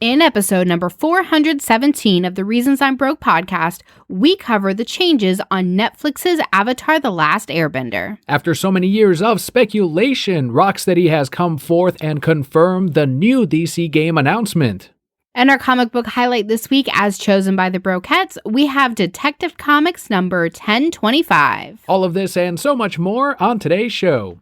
In episode number 417 of the Reasons I'm Broke podcast, we cover the changes on Netflix's Avatar: The Last Airbender. After so many years of speculation, Rocksteady has come forth and confirmed the new DC game announcement. And our comic book highlight this week, as chosen by the Brokettes, we have Detective Comics number 1025. All of this and so much more on today's show.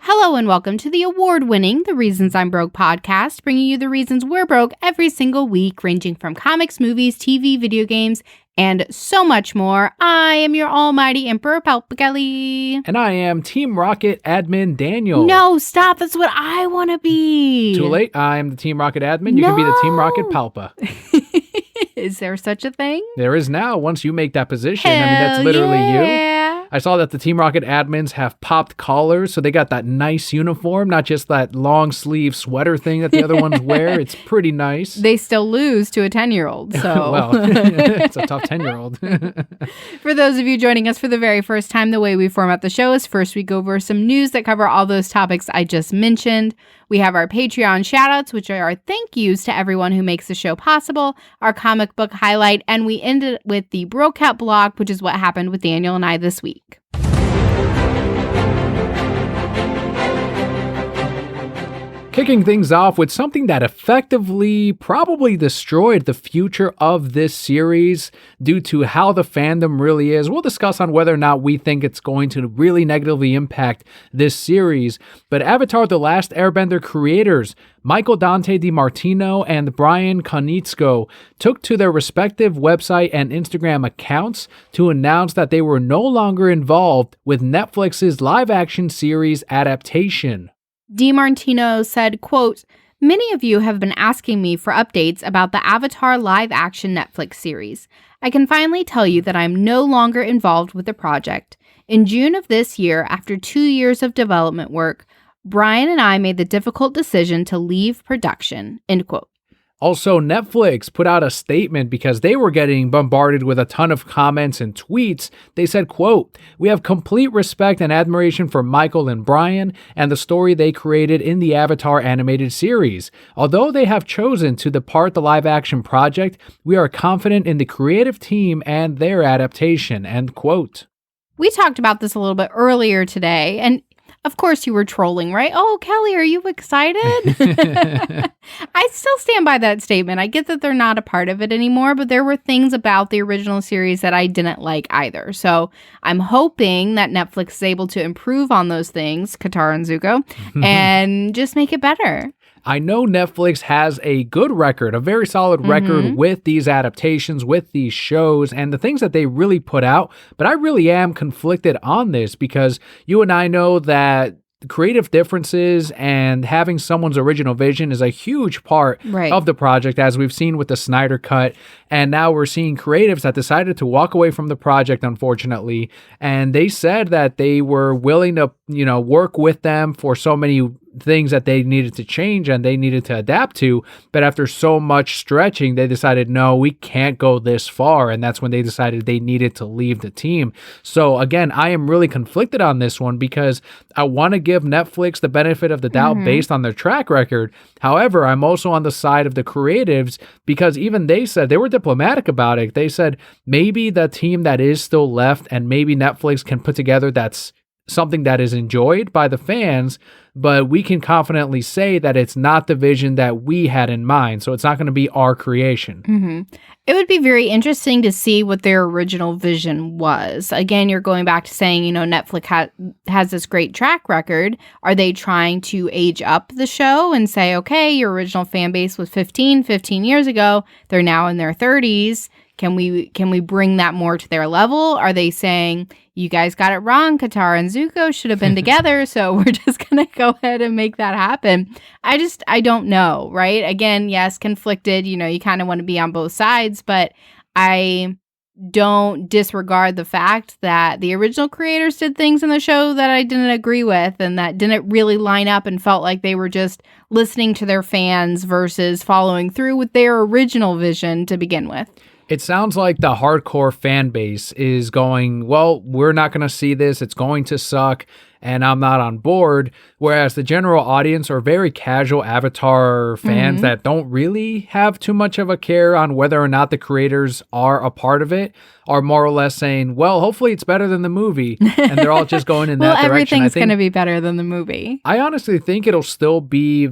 Hello and welcome to the award-winning The Reasons I'm Broke podcast, bringing you the reasons we're broke every single week, ranging from comics, movies, TV, video games, and so much more. I am your almighty Emperor Kelli. And I am Team Rocket admin Daniel. No, stop. That's what I want to be. Too late. I'm the Team Rocket admin. You can be the Team Rocket Palpa. Is there such a thing? There is now, once you make that position. That's literally you. I saw that the Team Rocket admins have popped collars, so they got that nice uniform, not just that long sleeve sweater thing that the other ones wear. It's pretty nice. They still lose to a 10-year-old, so. Well, it's a tough 10-year-old. For those of you joining us for the very first time, the way we format the show is first we go over some news that cover all those topics I just mentioned. We have our Patreon shoutouts, which are our thank yous to everyone who makes the show possible, our comic book highlight, and we ended with the Brocat blog, which is what happened with Daniel and I this week. Kicking things off with something that effectively probably destroyed the future of this series due to how the fandom really is. We'll discuss on whether or not we think it's going to really negatively impact this series. But Avatar: The Last Airbender creators Michael Dante DiMartino and Brian Konietzko took to their respective website and Instagram accounts to announce that they were no longer involved with Netflix's live-action series adaptation. DiMartino said, quote, "Many of you have been asking me for updates about the Avatar live-action Netflix series. I can finally tell you that I'm no longer involved with the project. In June of this year, after 2 years of development work, Brian and I made the difficult decision to leave production," end quote. Also, Netflix put out a statement because they were getting bombarded with a ton of comments and tweets. They said, quote, "We have complete respect and admiration for Michael and Brian and the story they created in the Avatar animated series. Although they have chosen to depart the live-action project, we are confident in the creative team and their adaptation," end quote. We talked about this a little bit earlier today, and of course you were trolling, right? Oh, Kelli, are you excited? I still stand by that statement. I get that they're not a part of it anymore, but there were things about the original series that I didn't like either. So I'm hoping that Netflix is able to improve on those things, Katara and Zuko, and just make it better. I know Netflix has a good record, a very solid record with these adaptations, with these shows, and the things that they really put out. But I really am conflicted on this because you and I know that creative differences and having someone's original vision is a huge part of the project, as we've seen with the Snyder Cut. And now we're seeing creatives that decided to walk away from the project, unfortunately. And they said that they were willing to, work with them for so many things that they needed to change and they needed to adapt to. But after so much stretching, they decided, no, we can't go this far. And that's when they decided they needed to leave the team. So again, I am really conflicted on this one because I want to give Netflix the benefit of the doubt based on their track record. However, I'm also on the side of the creatives because even they said, they were diplomatic about it. They said maybe the team that is still left and maybe Netflix can put together that's something that is enjoyed by the fans, but we can confidently say that it's not the vision that we had in mind. So it's not going to be our creation. It would be very interesting to see what their original vision was. Again, you're going back to saying, Netflix has this great track record. Are they trying to age up the show and say, okay, your original fan base was 15 years ago. They're now in their 30s. Can we bring that more to their level? Are they saying, you guys got it wrong, Katara and Zuko should have been together, so we're just going to go ahead and make that happen? I don't know, right? Again, yes, conflicted, you kind of want to be on both sides, but I don't disregard the fact that the original creators did things in the show that I didn't agree with and that didn't really line up and felt like they were just listening to their fans versus following through with their original vision to begin with. It sounds like the hardcore fan base is going, well, we're not going to see this. It's going to suck, and I'm not on board. Whereas the general audience are very casual Avatar fans that don't really have too much of a care on whether or not the creators are a part of it, are more or less saying, well, hopefully it's better than the movie. And they're all just going in that direction. Everything's going to be better than the movie. I honestly think it'll still be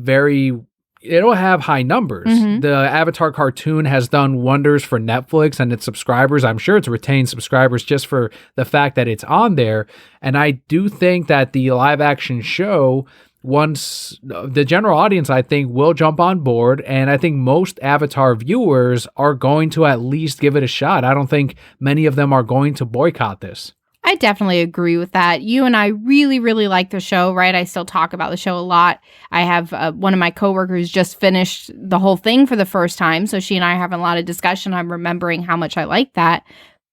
it'll have high numbers. The Avatar cartoon has done wonders for Netflix and its subscribers. I'm sure it's retained subscribers just for the fact that it's on there. And I do think that the live action show, once the general audience, I think, will jump on board. And I think most Avatar viewers are going to at least give it a shot. I don't think many of them are going to boycott this. I definitely agree with that. You and I really, really like the show, right? I still talk about the show a lot. I have one of my coworkers just finished the whole thing for the first time. So she and I are having a lot of discussion. I'm remembering how much I like that.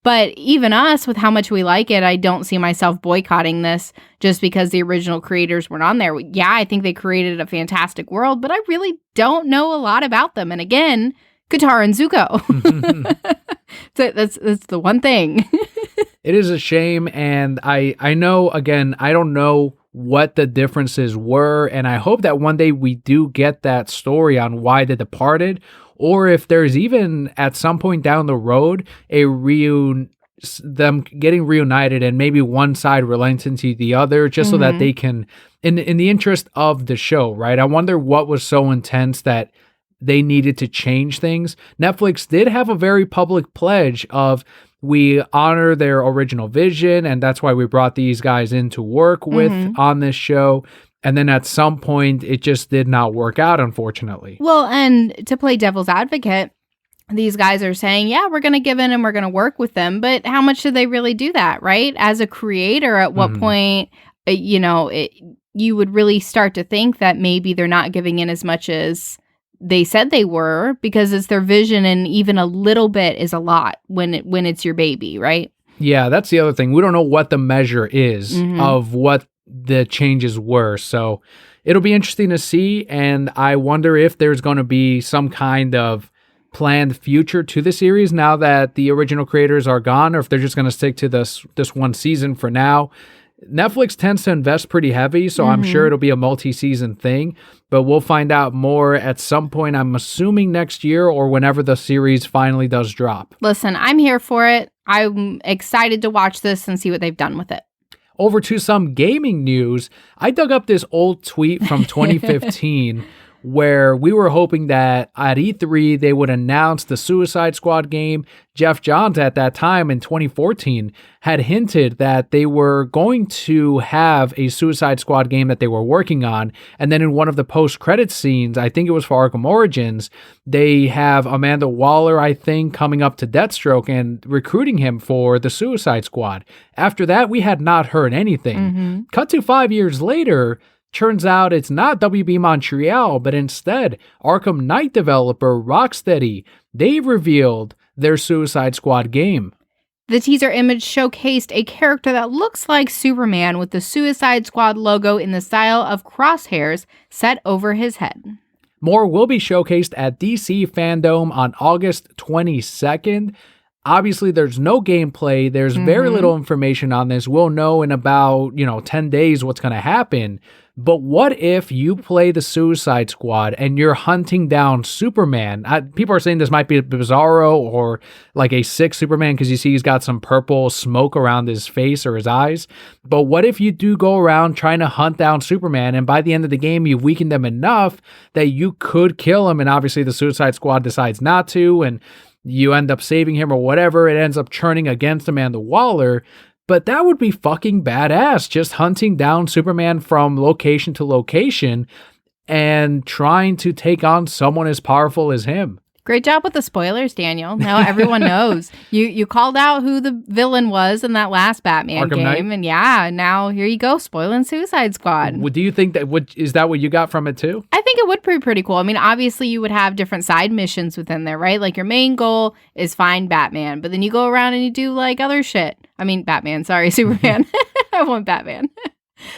But even us, with how much we like it, I don't see myself boycotting this just because the original creators weren't on there. Yeah, I think they created a fantastic world, but I really don't know a lot about them. And again, Katara and Zuko. So that's the one thing. It is a shame, and I know, again, I don't know what the differences were, and I hope that one day we do get that story on why they departed, or if there's even at some point down the road them getting reunited and maybe one side relenting to the other, just so that they can, in the interest of the show, right? I wonder what was so intense that they needed to change things. Netflix did have a very public pledge of, we honor their original vision, and that's why we brought these guys in to work with on this show. And then at some point, it just did not work out, unfortunately. Well, and to play devil's advocate, these guys are saying, yeah, we're going to give in and we're going to work with them. But how much did they really do that, right? As a creator, at what point, you would really start to think that maybe they're not giving in as much as they said they were, because it's their vision, and even a little bit is a lot when it's your baby, right? Yeah, that's the other thing. We don't know what the measure is of what the changes were. So it'll be interesting to see, and I wonder if there's going to be some kind of planned future to the series now that the original creators are gone, or if they're just going to stick to this one season for now. Netflix tends to invest pretty heavy, so I'm sure it'll be a multi-season thing, but we'll find out more at some point, I'm assuming next year or whenever the series finally does drop. Listen, I'm here for it. I'm excited to watch this and see what they've done with it. Over to some gaming news, I dug up this old tweet from 2015 where we were hoping that at E3 they would announce the Suicide Squad game. Jeff Johns at that time in 2014 had hinted that they were going to have a Suicide Squad game that they were working on. And then in one of the post-credits scenes, I think it was for Arkham Origins, they have Amanda Waller, I think, coming up to Deathstroke and recruiting him for the Suicide Squad. After that, we had not heard anything. Cut to 5 years later, turns out it's not WB Montreal, but instead Arkham Knight developer Rocksteady. They've revealed their Suicide Squad game. The teaser image showcased a character that looks like Superman with the Suicide Squad logo in the style of crosshairs set over his head. More will be showcased at DC Fandom on August 22nd. Obviously, there's no gameplay. There's very little information on this. We'll know in about, 10 days what's going to happen. But what if you play the Suicide Squad and you're hunting down Superman? People are saying this might be a Bizarro or like a sick Superman because you see he's got some purple smoke around his face or his eyes. But what if you do go around trying to hunt down Superman, and by the end of the game you've weakened him enough that you could kill him, and obviously the Suicide Squad decides not to, and you end up saving him or whatever, it ends up turning against Amanda Waller. But that would be fucking badass, just hunting down Superman from location to location and trying to take on someone as powerful as him. Great job with the spoilers, Daniel. Now everyone knows. You called out who the villain was in that last Batman Arkham game. Knight? And yeah, now here you go, spoiling Suicide Squad. Do you think is that what you got from it too? I think it would be pretty cool. I mean, obviously you would have different side missions within there, right? Like your main goal is find Batman, but then you go around and you do like other shit. I mean, Batman, sorry, Superman. I want Batman.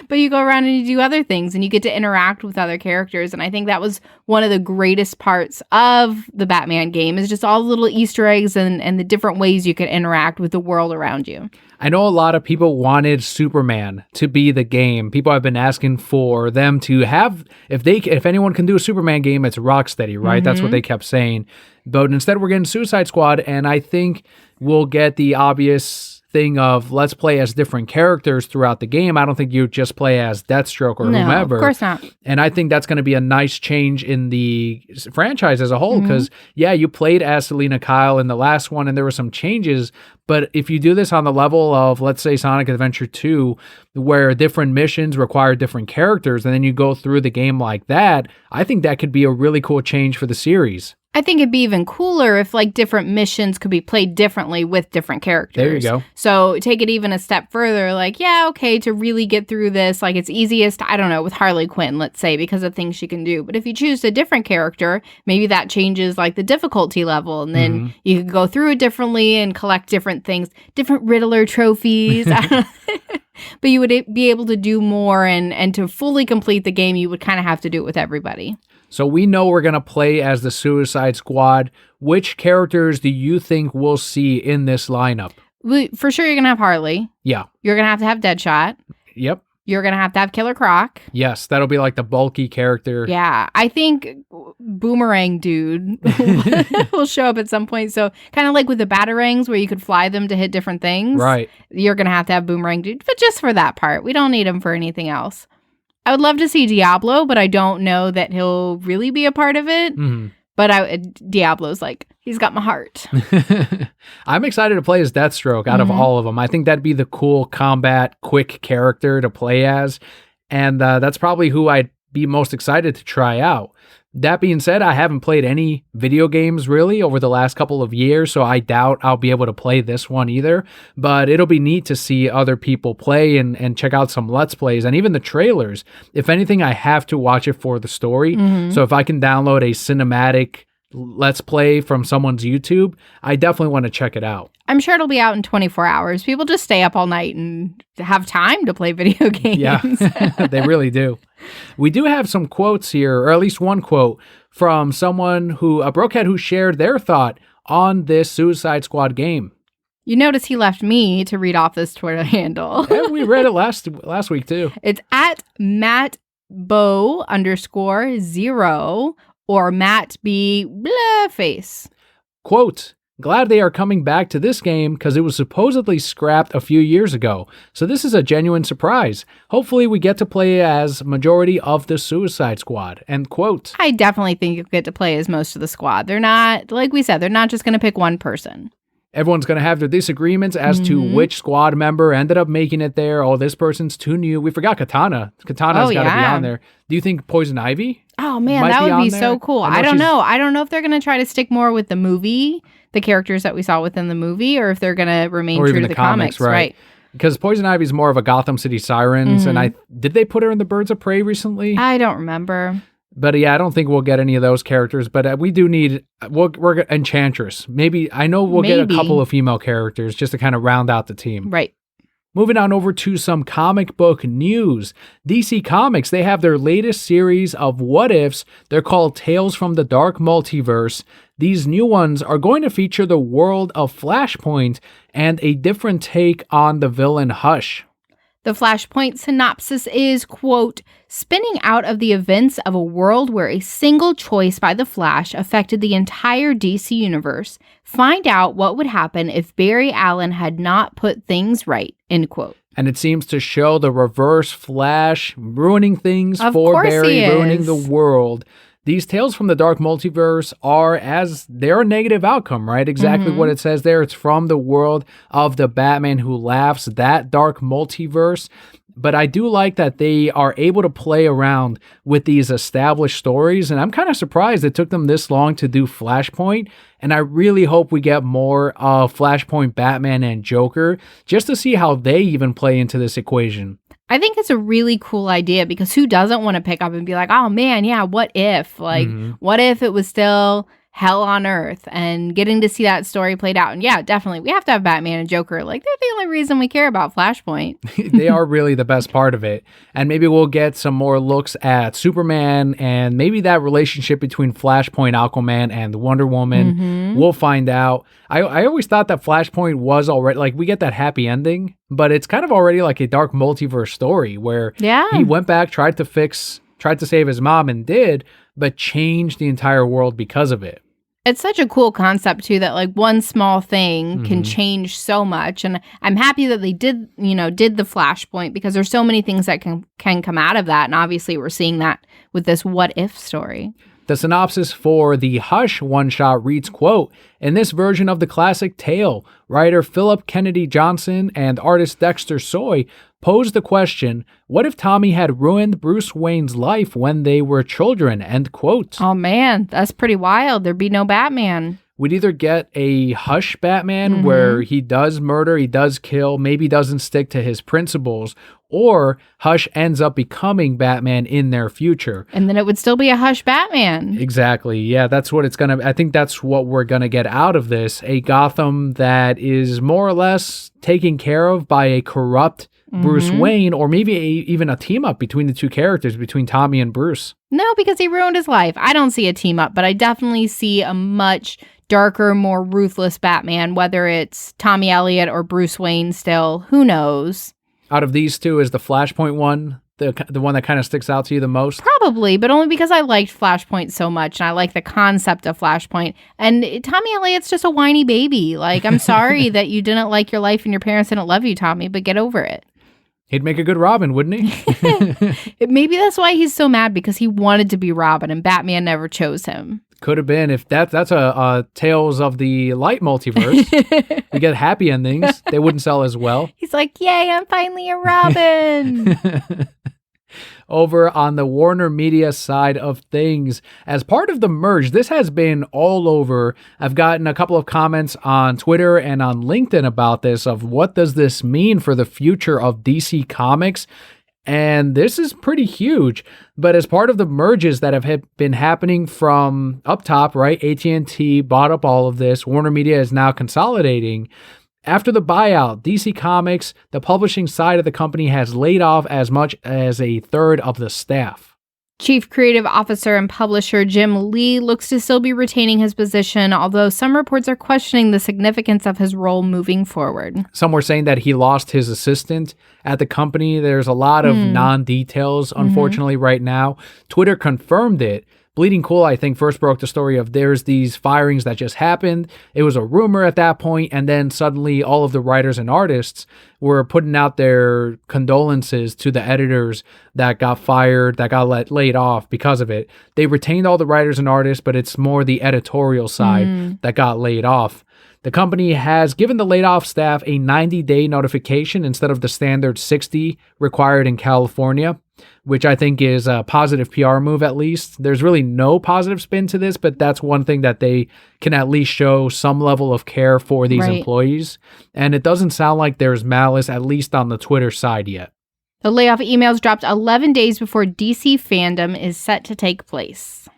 But you go around and you do other things and you get to interact with other characters. And I think that was one of the greatest parts of the Batman game is just all the little Easter eggs and the different ways you could interact with the world around you. I know a lot of people wanted Superman to be the game. People have been asking for them to have, if anyone can do a Superman game, it's Rocksteady, right? That's what they kept saying. But instead we're getting Suicide Squad, and I think we'll get the obvious thing of let's play as different characters throughout the game. I don't think you just play as Deathstroke or whomever. Of course not. And I think that's going to be a nice change in the franchise as a whole because, yeah, you played as Selena Kyle in the last one and there were some changes. But if you do this on the level of, let's say, Sonic Adventure 2, where different missions require different characters, and then you go through the game like that, I think that could be a really cool change for the series. I think it'd be even cooler if like different missions could be played differently with different characters. There you go. So take it even a step further, like, yeah, okay, to really get through this, like it's easiest, I don't know, with Harley Quinn, let's say, because of things she can do. But if you choose a different character, maybe that changes like the difficulty level, and then you can go through it differently and collect different things, different Riddler trophies. I don't know. But you would be able to do more, and to fully complete the game, you would kind of have to do it with everybody. So we know we're going to play as the Suicide Squad. Which characters do you think we'll see in this lineup? For sure, you're going to have Harley. Yeah. You're going to have Deadshot. Yep. You're going to have Killer Croc. Yes, that'll be like the bulky character. Yeah, I think Boomerang Dude will show up at some point. So kind of like with the Batarangs where you could fly them to hit different things. Right. You're going to have Boomerang Dude, but just for that part. We don't need him for anything else. I would love to see Diablo, but I don't know that he'll really be a part of it. But Diablo's like, he's got my heart. I'm excited to play as Deathstroke out of all of them. I think that'd be the cool combat, quick character to play as. And that's probably who I'd be most excited to try out. That being said, I haven't played any video games really over the last couple of years, so I doubt I'll be able to play this one either. But it'll be neat to see other people play and check out some Let's Plays and even the trailers. If anything, I have to watch it for the story. So if I can download a cinematic Let's Play from someone's YouTube, I definitely want to check it out. I'm sure it'll be out in 24 hours. People just stay up all night and have time to play video games. Yeah, they really do. We do have some quotes here, or at least one quote from someone a Brokehead who shared their thought on this Suicide Squad game. You notice he left me to read off this Twitter handle. Yeah, we read it last week too. It's at MattBo_0 or Matt B. Blah face. Quote, glad they are coming back to this game because it was supposedly scrapped a few years ago. So this is a genuine surprise. Hopefully we get to play as majority of the Suicide Squad. End quote. I definitely think you'll get to play as most of the squad. They're not, like we said, they're not just going to pick one person. Everyone's going to have their disagreements as to which squad member ended up making it there. Oh, this person's too new. We forgot Katana. Katana's got to be on there. Do you think Poison Ivy? Oh, man, that would be so cool. I don't know. I don't know if they're going to try to stick more with the movie, the characters that we saw within the movie, or if they're going to remain true to the comics. Right. Because Poison Ivy's more of a Gotham City Sirens, and did they put her in the Birds of Prey recently? I don't remember. But yeah, I don't think we'll get any of those characters. But we do need we're Enchantress. Maybe get a couple of female characters just to kind of round out the team. Right. Moving on over to some comic book news. DC Comics, they have their latest series of what ifs. They're called Tales from the Dark Multiverse. These new ones are going to feature the world of Flashpoint and a different take on the villain Hush. The Flashpoint synopsis is, quote, spinning out of the events of a world where a single choice by the Flash affected the entire DC universe. Find out what would happen if Barry Allen had not put things right, end quote. And it seems to show the reverse Flash ruining things for Barry, ruining the world. These Tales from the Dark Multiverse they're a negative outcome, right? Exactly what it says there. It's from the world of the Batman Who Laughs, that dark multiverse. but I do like that they are able to play around with these established stories, and I'm kind of surprised it took them this long to do Flashpoint, and I really hope we get more of Flashpoint Batman and Joker, just to see how they even play into this equation. I think it's a really cool idea because who doesn't want to pick up and be like, oh man, yeah, what if? Like, what if it was still hell on earth, and getting to see that story played out. And yeah, definitely, we have to have Batman and Joker. Like, they're the only reason we care about Flashpoint. They are really the best part of it. And maybe we'll get some more looks at Superman and maybe that relationship between Flashpoint, Aquaman, and Wonder Woman. We'll find out. I always thought that Flashpoint was already, like, we get that happy ending, but it's kind of already like a dark multiverse story where he went back, tried to save his mom and did, but changed the entire world because of it. It's such a cool concept, too, that like one small thing can change so much. And I'm happy that they did the Flashpoint, because there's so many things that can come out of that. And obviously we're seeing that with this what if story. The synopsis for the Hush one-shot reads, quote, "In this version of the classic tale, writer Philip Kennedy Johnson and artist Dexter Soy posed the question, what if Tommy had ruined Bruce Wayne's life when they were children?" End quote. Oh man, that's pretty wild. There'd be no Batman. We'd either get a Hush Batman where he does murder, he does kill, maybe doesn't stick to his principles, or Hush ends up becoming Batman in their future. And then it would still be a Hush Batman. Exactly. Yeah, that's what it's going to... I think that's what we're going to get out of this. A Gotham that is more or less taken care of by a corrupt Bruce Wayne, or maybe even a team-up between the two characters, between Tommy and Bruce. No, because he ruined his life. I don't see a team-up, but I definitely see a much darker, more ruthless Batman, whether it's Tommy Elliott or Bruce Wayne still. Who knows? Out of these two, is the Flashpoint one the one that kind of sticks out to you the most? Probably, but only because I liked Flashpoint so much, and I like the concept of Flashpoint. And Tommy Elliott's just a whiny baby. Like, I'm sorry that you didn't like your life and your parents didn't love you, Tommy, but get over it. He'd make a good Robin, wouldn't he? Maybe that's why he's so mad, because he wanted to be Robin and Batman never chose him. Could have been. If that's a Tales of the Light multiverse. We get happy endings. They wouldn't sell as well. He's like, yay, I'm finally a Robin. Over on the Warner Media side of things, as part of the merge, this has been all over. I've gotten a couple of comments on Twitter and on LinkedIn about this, of what does this mean for the future of DC Comics? And this is pretty huge. But as part of the merges that have been happening from up top, right? AT&T bought up all of this. Warner Media is now consolidating. After the buyout, DC Comics, the publishing side of the company, has laid off as much as a third of the staff. Chief Creative Officer and Publisher Jim Lee looks to still be retaining his position, although some reports are questioning the significance of his role moving forward. Some were saying that he lost his assistant at the company. There's a lot of non-details, unfortunately, right now. Twitter confirmed it. Bleeding Cool, I think, first broke the story of there's these firings that just happened. It was a rumor at that point, and then suddenly all of the writers and artists were putting out their condolences to the editors that got fired, that got laid off because of it. They retained all the writers and artists, but it's more the editorial side that got laid off. The company has given the laid-off staff a 90-day notification instead of the standard 60 required in California, which I think is a positive PR move at least. There's really no positive spin to this, but that's one thing that they can at least show some level of care for these employees. And it doesn't sound like there's malice, at least on the Twitter side yet. The layoff emails dropped 11 days before DC Fandom is set to take place.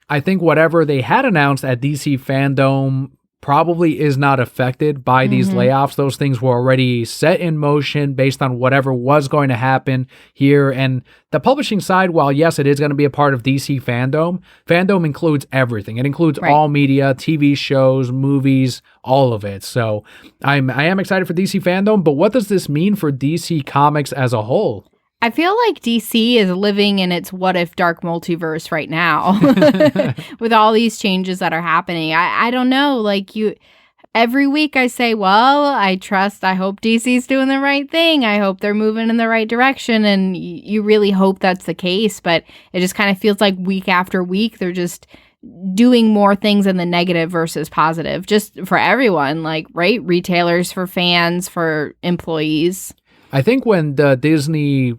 I think whatever they had announced at DC Fandom probably is not affected by these layoffs. Those things were already set in motion based on whatever was going to happen here. And the publishing side, while yes, it is going to be a part of DC Fandom includes everything. It includes all media, TV shows, movies, all of it. So I am excited for DC Fandom, but what does this mean for DC Comics as a whole? I feel like DC is living in its what if dark multiverse right now with all these changes that are happening. I don't know, like every week I say, well, I hope DC's doing the right thing. I hope they're moving in the right direction. And you really hope that's the case. But it just kind of feels like week after week, they're just doing more things in the negative versus positive, just for everyone, like, right? Retailers, for fans, for employees. I think when the Disney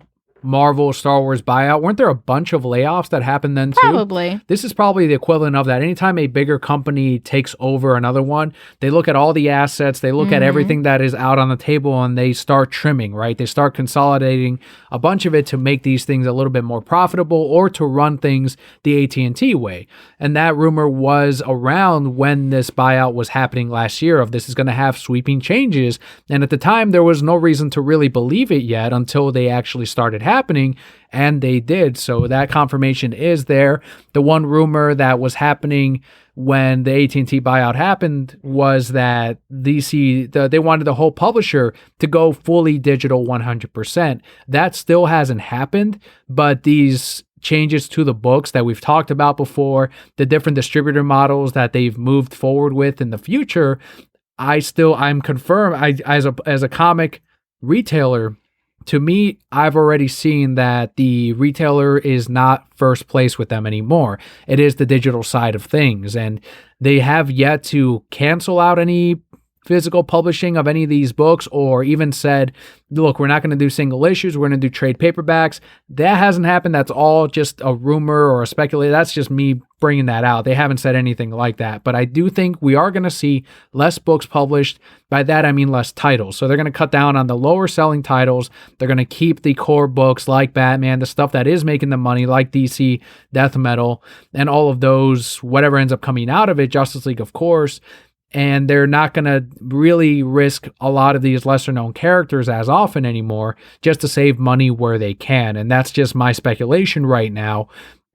Marvel Star Wars buyout, weren't there a bunch of layoffs that happened then too? Probably. This is probably the equivalent of that. Anytime a bigger company takes over another one, they look at all the assets, they look at everything that is out on the table, and they start trimming, right? They start consolidating a bunch of it to make these things a little bit more profitable or to run things the AT&T way. And that rumor was around when this buyout was happening last year of this is going to have sweeping changes. And at the time, there was no reason to really believe it yet until they actually started happening, and they did. So that confirmation is there. The one rumor that was happening when the AT&T buyout happened was that they wanted the whole publisher to go fully digital 100%. That still hasn't happened, but these changes to the books that we've talked about before, the different distributor models that they've moved forward with in the future, I'm confirmed as a comic retailer. To me, I've already seen that the retailer is not first place with them anymore. It is the digital side of things, and they have yet to cancel out any physical publishing of any of these books or even said, look, we're not going to do single issues, we're going to do trade paperbacks. That hasn't happened. That's all just a rumor or a speculation. That's just me bringing that out. They haven't said anything like that. But I do think we are going to see less books published. By that, I mean less titles. So they're going to cut down on the lower selling titles. They're going to keep the core books like Batman, the stuff that is making the money like DC, Death Metal, and all of those, whatever ends up coming out of it, Justice League, of course. And they're not going to really risk a lot of these lesser known characters as often anymore just to save money where they can. And that's just my speculation right now.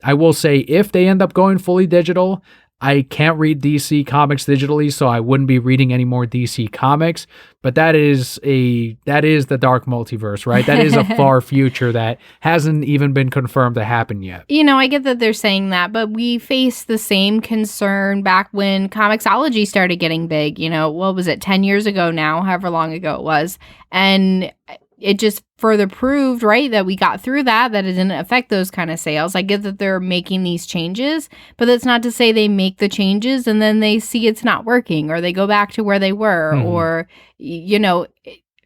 I will say if they end up going fully digital, I can't read DC comics digitally, so I wouldn't be reading any more DC comics. But that is the dark multiverse, right? That is a far future that hasn't even been confirmed to happen yet. You know, I get that they're saying that, but we faced the same concern back when Comixology started getting big. You know, what was it, 10 years ago now, however long ago it was. And it just further proved, right, that we got through that it didn't affect those kind of sales. I get that they're making these changes, but that's not to say they make the changes and then they see it's not working or they go back to where they were. Or, you know,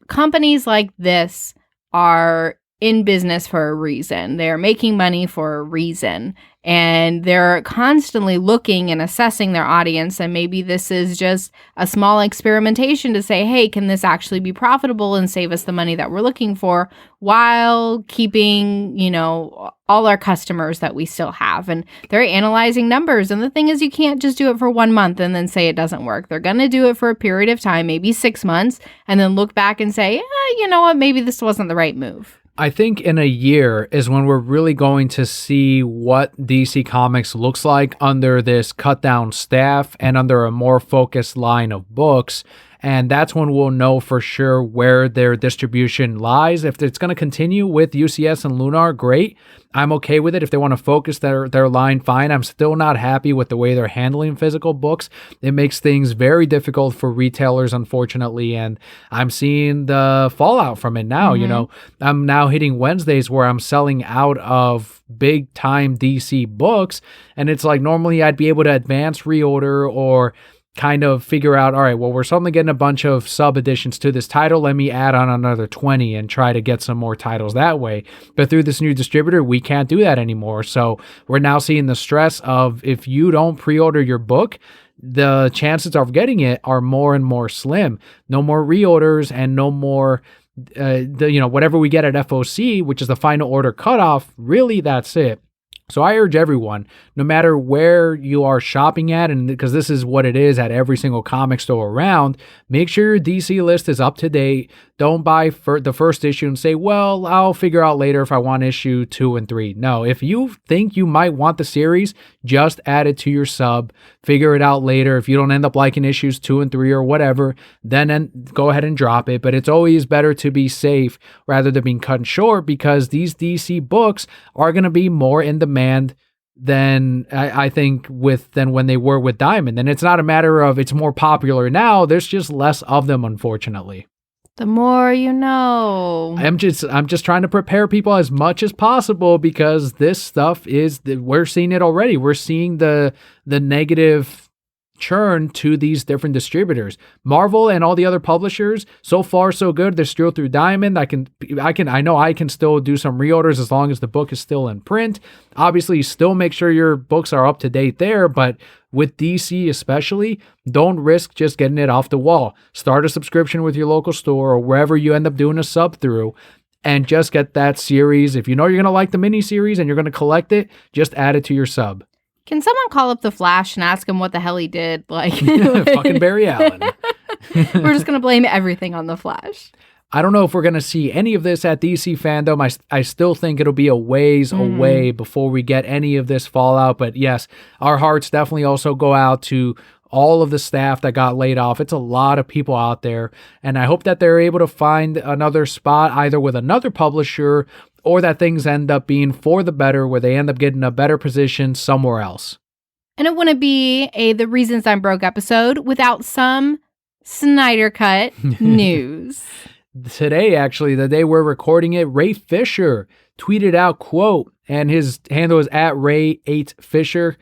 companies like this are in business for a reason. They're making money for a reason. And they're constantly looking and assessing their audience. And maybe this is just a small experimentation to say, hey, can this actually be profitable and save us the money that we're looking for while keeping, you know, all our customers that we still have. And they're analyzing numbers. And the thing is, you can't just do it for 1 month and then say it doesn't work. They're going to do it for a period of time, maybe 6 months, and then look back and say, you know what, maybe this wasn't the right move. I think in a year is when we're really going to see what DC Comics looks like under this cut down staff and under a more focused line of books. And that's when we'll know for sure where their distribution lies. If it's going to continue with UCS and Lunar, great. I'm okay with it. If they want to focus their line, fine. I'm still not happy with the way they're handling physical books. It makes things very difficult for retailers, unfortunately. And I'm seeing the fallout from it now. You know, I'm now hitting Wednesdays where I'm selling out of big time DC books. And it's like normally I'd be able to advance reorder or kind of figure out, all right, well, we're suddenly getting a bunch of sub editions to this title. Let me add on another 20 and try to get some more titles that way. But through this new distributor, we can't do that anymore. So we're now seeing the stress of if you don't pre-order your book, the chances of getting it are more and more slim. No more reorders and no more whatever we get at FOC, which is the final order cutoff. Really, that's it. So I urge everyone, no matter where you are shopping at, and because this is what it is at every single comic store around, make sure your DC list is up to date. Don't buy the first issue and say, well, I'll figure out later if I want issue 2 and 3. No, if you think you might want the series, just add it to your sub. Figure it out later. If you don't end up liking issues 2 and 3 or whatever, then go ahead and drop it. But it's always better to be safe rather than being cut short, because these DC books are going to be more in demand than I think than when they were with Diamond. And it's not a matter of it's more popular now. There's just less of them, unfortunately. The more you know. I'm just trying to prepare people as much as possible, because this stuff we're seeing it already. We're seeing the negative churn to these different distributors. Marvel and all the other publishers, so far so good. They're still through Diamond. I know I can still do some reorders as long as the book is still in print. Obviously, still make sure your books are up to date there, but with DC especially, don't risk just getting it off the wall. Start a subscription with your local store or wherever you end up doing a sub through, and just get that series. If you know you're going to like the miniseries and you're going to collect it, just add it to your sub. Can someone call up the Flash and ask him what the hell he did? Like, fucking Barry Allen. We're just going to blame everything on the Flash. I don't know if we're going to see any of this at DC Fandom. I still think it'll be a ways away before we get any of this fallout. But yes, our hearts definitely also go out to all of the staff that got laid off. It's a lot of people out there. And I hope that they're able to find another spot either with another publisher or that things end up being for the better, where they end up getting a better position somewhere else. And it wouldn't be a The Reasons I'm Broke episode without some Snyder Cut news. Today, actually, the day we're recording it, Ray Fisher tweeted out, quote, and his handle is at Ray8Fisher.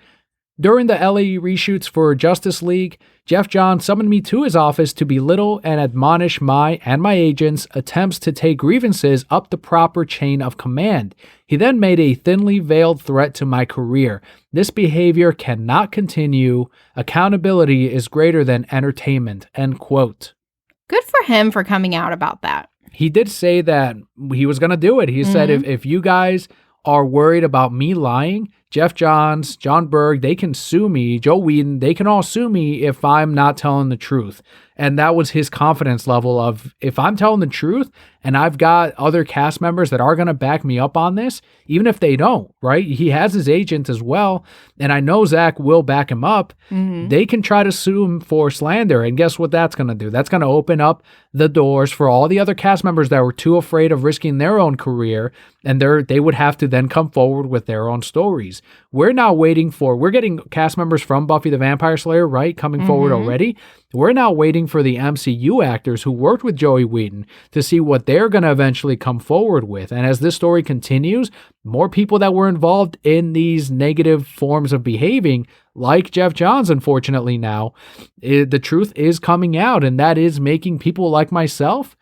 During the LA reshoots for Justice League, Jeff Johns summoned me to his office to belittle and admonish my and my agents' attempts to take grievances up the proper chain of command. He then made a thinly veiled threat to my career. This behavior cannot continue. Accountability is greater than entertainment, end quote. Good for him for coming out about that. He did say that he was going to do it. He said, if you guys are worried about me lying, Jeff Johns, John Berg, they can sue me. Joe Whedon, they can all sue me if I'm not telling the truth. And that was his confidence level of, if I'm telling the truth and I've got other cast members that are going to back me up on this, even if they don't, right? He has his agent as well. And I know Zach will back him up. They can try to sue him for slander. And guess what that's going to do? That's going to open up the doors for all the other cast members that were too afraid of risking their own career. And they would have to then come forward with their own stories. We're getting cast members from Buffy the Vampire Slayer, right? Coming forward already. We're now waiting for the MCU actors who worked with Joey Whedon to see what they're going to eventually come forward with. And as this story continues, more people that were involved in these negative forms of behaving, like Jeff Johns, unfortunately now, the truth is coming out, and that is making people like myself.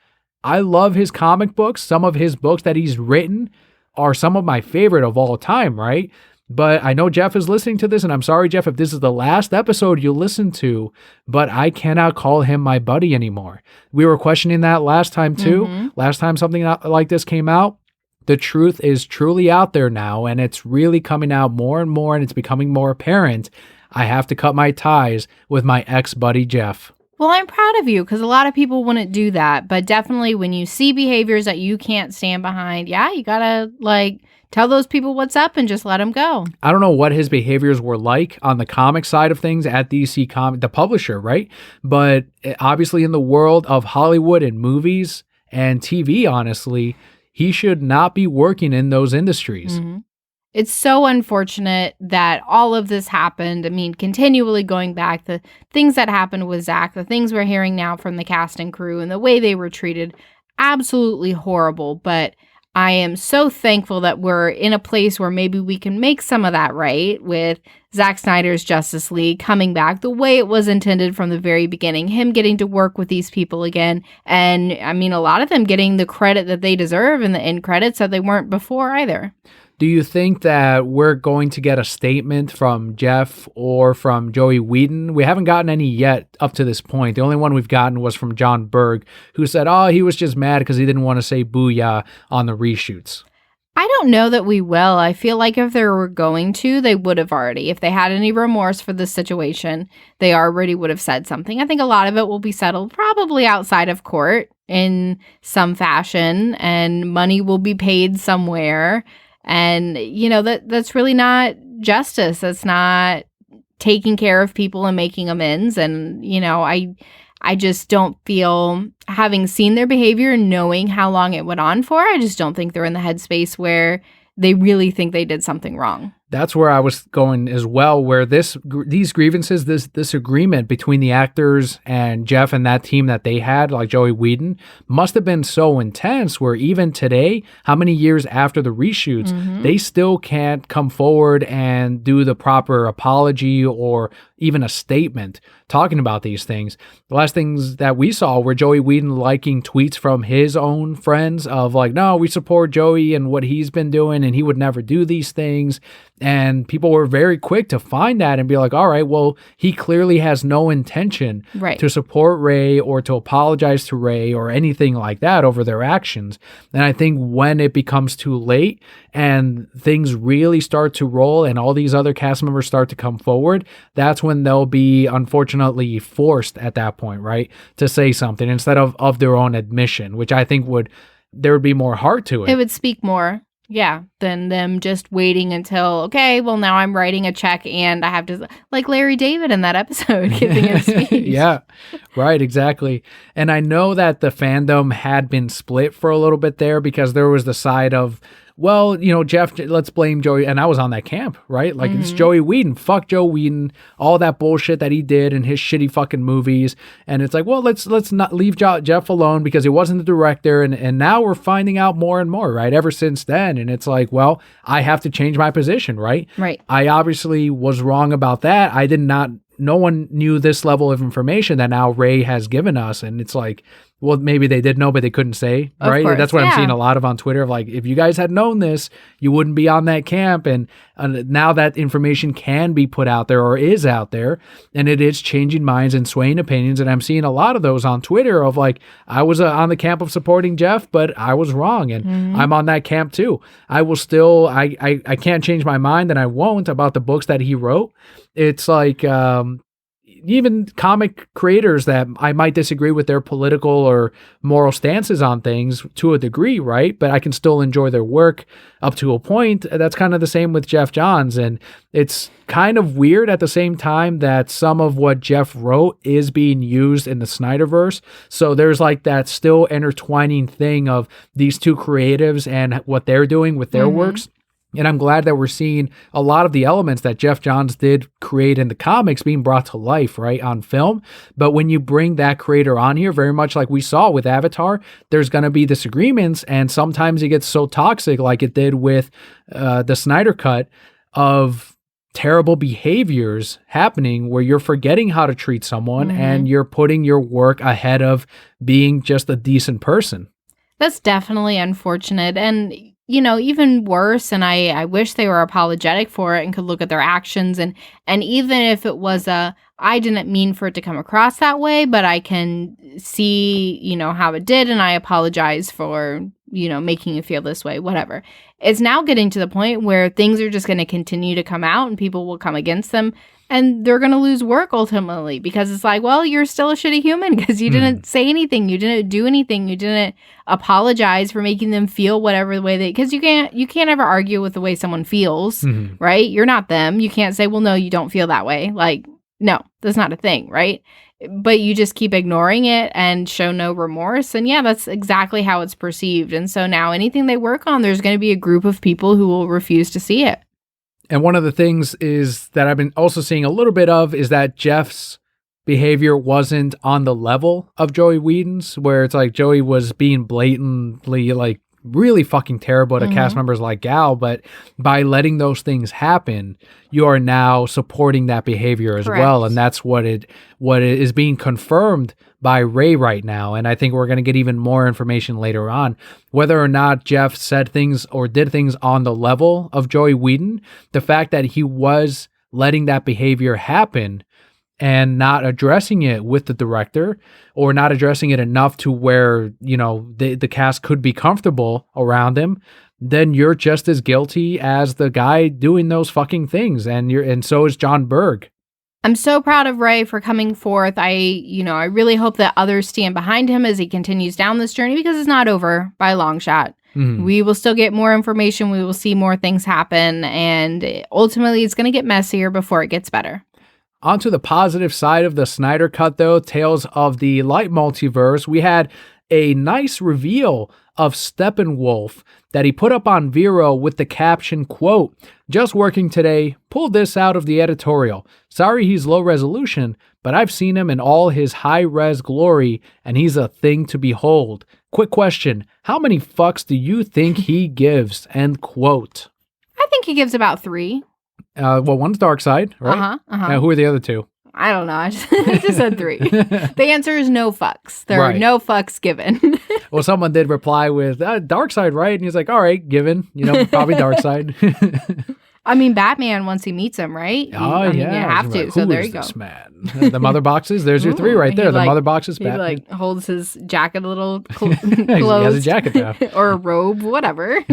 I love his comic books. Some of his books that he's written are some of my favorite of all time, right? But I know Jeff is listening to this, and I'm sorry, Jeff, if this is the last episode you listen to, but I cannot call him my buddy anymore. We were questioning that last time, too. Last time something like this came out. The truth is truly out there now, and it's really coming out more and more, and it's becoming more apparent. I have to cut my ties with my ex-buddy, Jeff. Well, I'm proud of you, because a lot of people wouldn't do that. But definitely when you see behaviors that you can't stand behind, yeah, you gotta, tell those people what's up and just let them go. I don't know what his behaviors were like on the comic side of things at DC Comics, the publisher, right? But obviously in the world of Hollywood and movies and TV, honestly, he should not be working in those industries. It's so unfortunate that all of this happened. I mean, continually going back, the things that happened with Zach, the things we're hearing now from the cast and crew and the way they were treated, absolutely horrible. But I am so thankful that we're in a place where maybe we can make some of that right with Zack Snyder's Justice League coming back the way it was intended from the very beginning, him getting to work with these people again. And I mean, a lot of them getting the credit that they deserve in the end credits that they weren't before either. Do you think that we're going to get a statement from Jeff or from Joey Whedon? We haven't gotten any yet up to this point. The only one we've gotten was from John Berg, who said, he was just mad because he didn't want to say booyah on the reshoots. I don't know that we will. I feel like if they were going to, they would have already. If they had any remorse for this situation, they already would have said something. I think a lot of it will be settled probably outside of court in some fashion, and money will be paid somewhere. And, that's really not justice. That's not taking care of people and making amends. And, I just don't feel, having seen their behavior and knowing how long it went on for, I just don't think they're in the headspace where they really think they did something wrong. That's where I was going as well, where these grievances, this agreement between the actors and Jeff and that team that they had, like Joey Whedon, must have been so intense where even today, how many years after the reshoots, they still can't come forward and do the proper apology or even a statement talking about these things. The last things that we saw were Joey Whedon liking tweets from his own friends of like, no, we support Joey and what he's been doing and he would never do these things. And people were very quick to find that and be like, all right, well, he clearly has no intention to support Ray or to apologize to Ray or anything like that over their actions. And I think when it becomes too late and things really start to roll and all these other cast members start to come forward, that's when they'll be unfortunately forced at that point, right, to say something instead of their own admission, which I think there would be more heart to it. It would speak more. Yeah, than them just waiting until, okay, well, now I'm writing a check and I have to, like Larry David in that episode, giving a speech. Yeah, right, exactly. And I know that the fandom had been split for a little bit there because there was the side of, well, Jeff, let's blame Joey. And I was on that camp, right? Like, it's Joey Whedon. Fuck Joe Whedon. All that bullshit that he did in his shitty fucking movies. And it's like, well, let's not leave Jeff alone because he wasn't the director. And now we're finding out more and more, right? Ever since then. And it's like, well, I have to change my position, right? Right. I obviously was wrong about that. No one knew this level of information that now Ray has given us. And it's like, well, maybe they did know, but they couldn't say, right? That's what I'm seeing a lot of on Twitter of like, if you guys had known this, you wouldn't be on that camp. And now that information can be put out there or is out there, and it is changing minds and swaying opinions. And I'm seeing a lot of those on Twitter of like, I was on the camp of supporting Jeff, but I was wrong. And I'm on that camp too. I will still, I can't change my mind and I won't about the books that he wrote. It's like, even comic creators that I might disagree with their political or moral stances on things to a degree, right? But I can still enjoy their work up to a point. That's kind of the same with Jeff Johns. And it's kind of weird at the same time that some of what Jeff wrote is being used in the Snyderverse. So there's like that still intertwining thing of these two creatives and what they're doing with their works. And I'm glad that we're seeing a lot of the elements that Jeff Johns did create in the comics being brought to life, right, on film. But when you bring that creator on here, very much like we saw with Avatar, there's going to be disagreements. And sometimes it gets so toxic like it did with the Snyder Cut of terrible behaviors happening where you're forgetting how to treat someone and you're putting your work ahead of being just a decent person. That's definitely unfortunate. And even worse, and I wish they were apologetic for it and could look at their actions. And even if it was I didn't mean for it to come across that way, but I can see, how it did. And I apologize for, making you feel this way, whatever. It's now getting to the point where things are just going to continue to come out and people will come against them. And they're going to lose work ultimately because it's like, well, you're still a shitty human because you didn't say anything. You didn't do anything. You didn't apologize for making them feel whatever way because you can't ever argue with the way someone feels, right? You're not them. You can't say, well, no, you don't feel that way. Like, no, that's not a thing, right? But you just keep ignoring it and show no remorse. And yeah, that's exactly how it's perceived. And so now anything they work on, there's going to be a group of people who will refuse to see it. And one of the things is that I've been also seeing a little bit of is that Jeff's behavior wasn't on the level of Joey Whedon's, where it's like Joey was being blatantly like really fucking terrible to cast members like Gal, but by letting those things happen, you are now supporting that behavior as well. And that's what it is being confirmed by Ray right now. And I think we're going to get even more information later on. Whether or not Jeff said things or did things on the level of Joey Whedon, the fact that he was letting that behavior happen and not addressing it with the director or not addressing it enough to where, the cast could be comfortable around him, then you're just as guilty as the guy doing those fucking things. And so is John Berg. I'm so proud of Ray for coming forth. I really hope that others stand behind him as he continues down this journey because it's not over by a long shot. We will still get more information. We will see more things happen. And ultimately, it's going to get messier before it gets better. Onto the positive side of the Snyder Cut, though, Tales of the Light Multiverse, we had a nice reveal of Steppenwolf that he put up on Vero with the caption, quote, "Just working today, pulled this out of the editorial. Sorry he's low resolution, but I've seen him in all his high-res glory, and he's a thing to behold. Quick question, how many fucks do you think he gives?" End quote. I think he gives about 3. Well, one's Darkseid, right? Who are the other 2? I don't know. I just said 3. The answer is no fucks. There are no fucks given. Well, someone did reply with Darkseid, right? And he's like, all right, given. Probably Darkseid. I mean, Batman, once he meets him, right? Yeah. You have to. So there you go. This man? The mother boxes. There's your 3 right there. The mother boxes. Batman. He holds his jacket a little closed. He has a jacket now. Or a robe, whatever.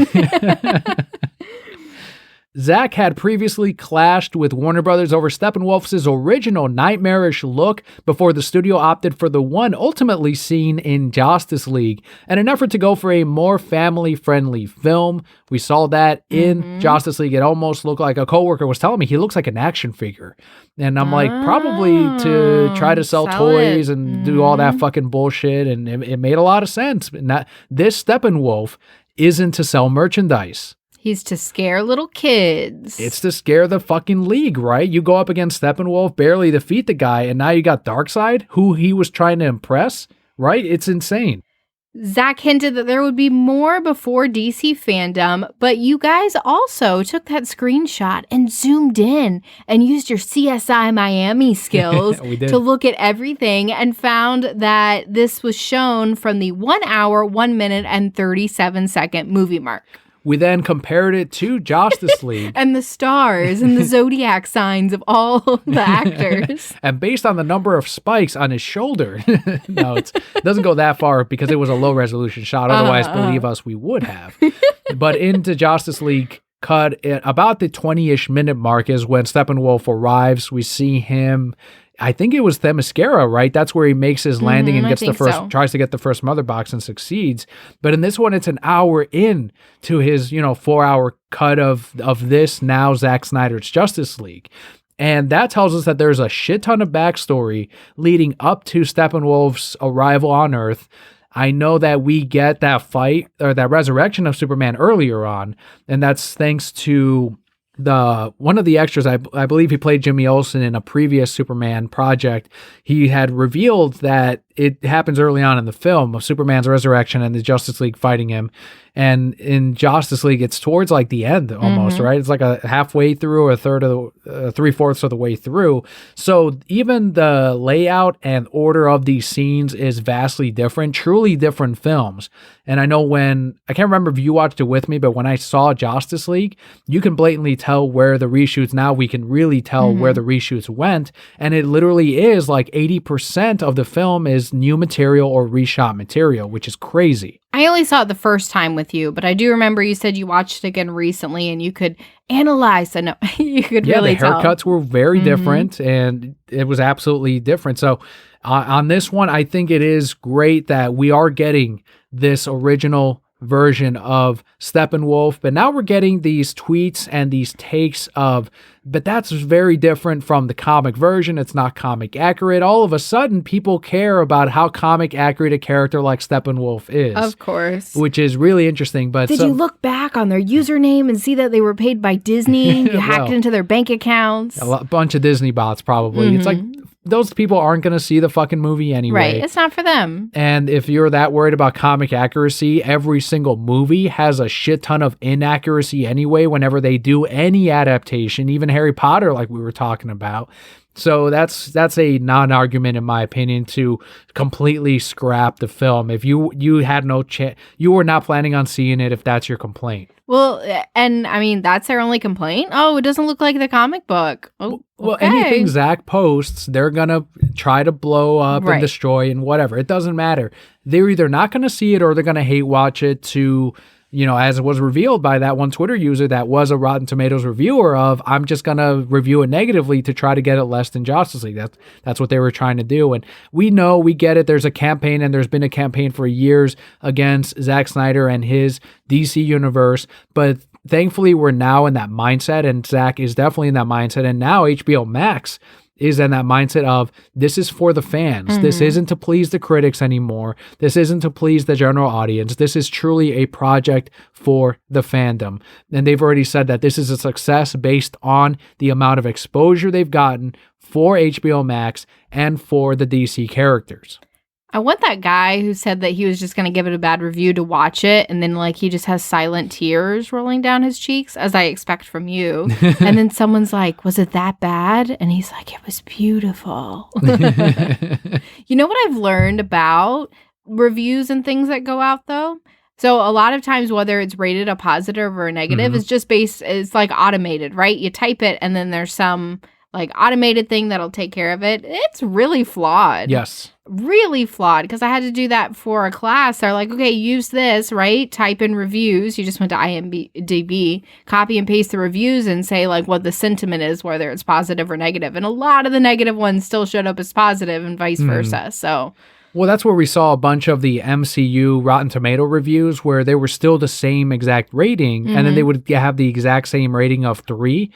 Zack had previously clashed with Warner Brothers over Steppenwolf's original nightmarish look before the studio opted for the one ultimately seen in Justice League. In an effort to go for a more family-friendly film, we saw that in Justice League. It almost looked like a coworker was telling me he looks like an action figure. And I'm like, probably to try to sell toys and do all that fucking bullshit. And it made a lot of sense. This Steppenwolf isn't to sell merchandise. He's to scare little kids. It's to scare the fucking league, right? You go up against Steppenwolf, barely defeat the guy, and now you got Darkseid, who he was trying to impress, right? It's insane. Zack hinted that there would be more before DC fandom, but you guys also took that screenshot and zoomed in and used your CSI Miami skills to look at everything and found that this was shown from the 1 hour, 1 minute, and 37-second movie mark. We then compared it to Justice League. And the stars and the zodiac signs of all the actors. And based on the number of spikes on his shoulder. No, it doesn't go that far because it was a low resolution shot. Otherwise, believe us, we would have. But into Justice League cut at about the 20-ish minute mark is when Steppenwolf arrives. We see him. I think it was Themyscira, right? That's where he makes his landing and gets tries to get the first mother box and succeeds. But in this one, it's an hour in to his, 4-hour cut of this now Zack Snyder's Justice League. And that tells us that there's a shit ton of backstory leading up to Steppenwolf's arrival on Earth. I know that we get that fight or that resurrection of Superman earlier on, and that's thanks to one of the extras, I believe he played Jimmy Olsen in a previous Superman project. He had revealed that it happens early on in the film of Superman's resurrection and the Justice League fighting him. And in Justice League, it's towards like the end almost, right? It's like a halfway through or a third of the 3/4 of the way through. So even the layout and order of these scenes is vastly different, truly different films. And I know I can't remember if you watched it with me, but when I saw Justice League, you can blatantly tell where the reshoots, now we can really tell where the reshoots went. And it literally is like 80% of the film is new material or reshot material, which is crazy. I only saw it the first time with you, but I do remember you said you watched it again recently and you could analyze and you could really tell. Yeah, the haircuts were very different and it was absolutely different. So on this one, I think it is great that we are getting this original version of Steppenwolf, but now we're getting these tweets and these takes but that's very different from the comic version. It's not comic accurate. All of a sudden, people care about how comic accurate a character like Steppenwolf is. Of course. Which is really interesting. But Did you look back on their username and see that they were paid by Disney? You hacked into their bank accounts? A bunch of Disney bots, probably. It's like, those people aren't going to see the fucking movie anyway. Right. It's not for them. And if you're that worried about comic accuracy, every single movie has a shit ton of inaccuracy anyway whenever they do any adaptation, even Harry Potter, like we were talking about. So that's a non-argument, in my opinion, to completely scrap the film. If you had no chance, you were not planning on seeing it if that's your complaint. Well, and I mean, that's their only complaint? Oh, it doesn't look like the comic book. Oh, well, okay. Anything Zack posts, they're going to try to blow up and destroy and whatever. It doesn't matter. They're either not going to see it or they're going to hate watch it to, as it was revealed by that one Twitter user that was a Rotten Tomatoes reviewer of, I'm just going to review it negatively to try to get it less than Justice League. That's what they were trying to do. And we know, we get it. There's a campaign, and there's been a campaign for years against Zack Snyder and his DC universe. But thankfully, we're now in that mindset, and Zack is definitely in that mindset. And now HBO Max is in that mindset of this is for the fans. This isn't to please the critics anymore. This isn't to please the general audience. This is truly a project for the fandom. And they've already said that this is a success based on the amount of exposure they've gotten for HBO Max and for the DC characters. I want that guy who said that he was just going to give it a bad review to watch it, and then like he just has silent tears rolling down his cheeks, as I expect from you. And then someone's like, was it that bad? And he's like, it was beautiful. You know what I've learned about reviews and things that go out though? So a lot of times, whether it's rated a positive or a negative, is just it's like automated, right? You type it and then there's some like automated thing that'll take care of it. It's really flawed. Yes. Really flawed, because I had to do that for a class. They're like, okay, use this, right? Type in reviews. You just went to IMDb, copy and paste the reviews and say like what the sentiment is, whether it's positive or negative. And a lot of the negative ones still showed up as positive and vice versa. So... Well, that's where we saw a bunch of the MCU Rotten Tomato reviews where they were still the same exact rating, and then they would have the exact same rating of 3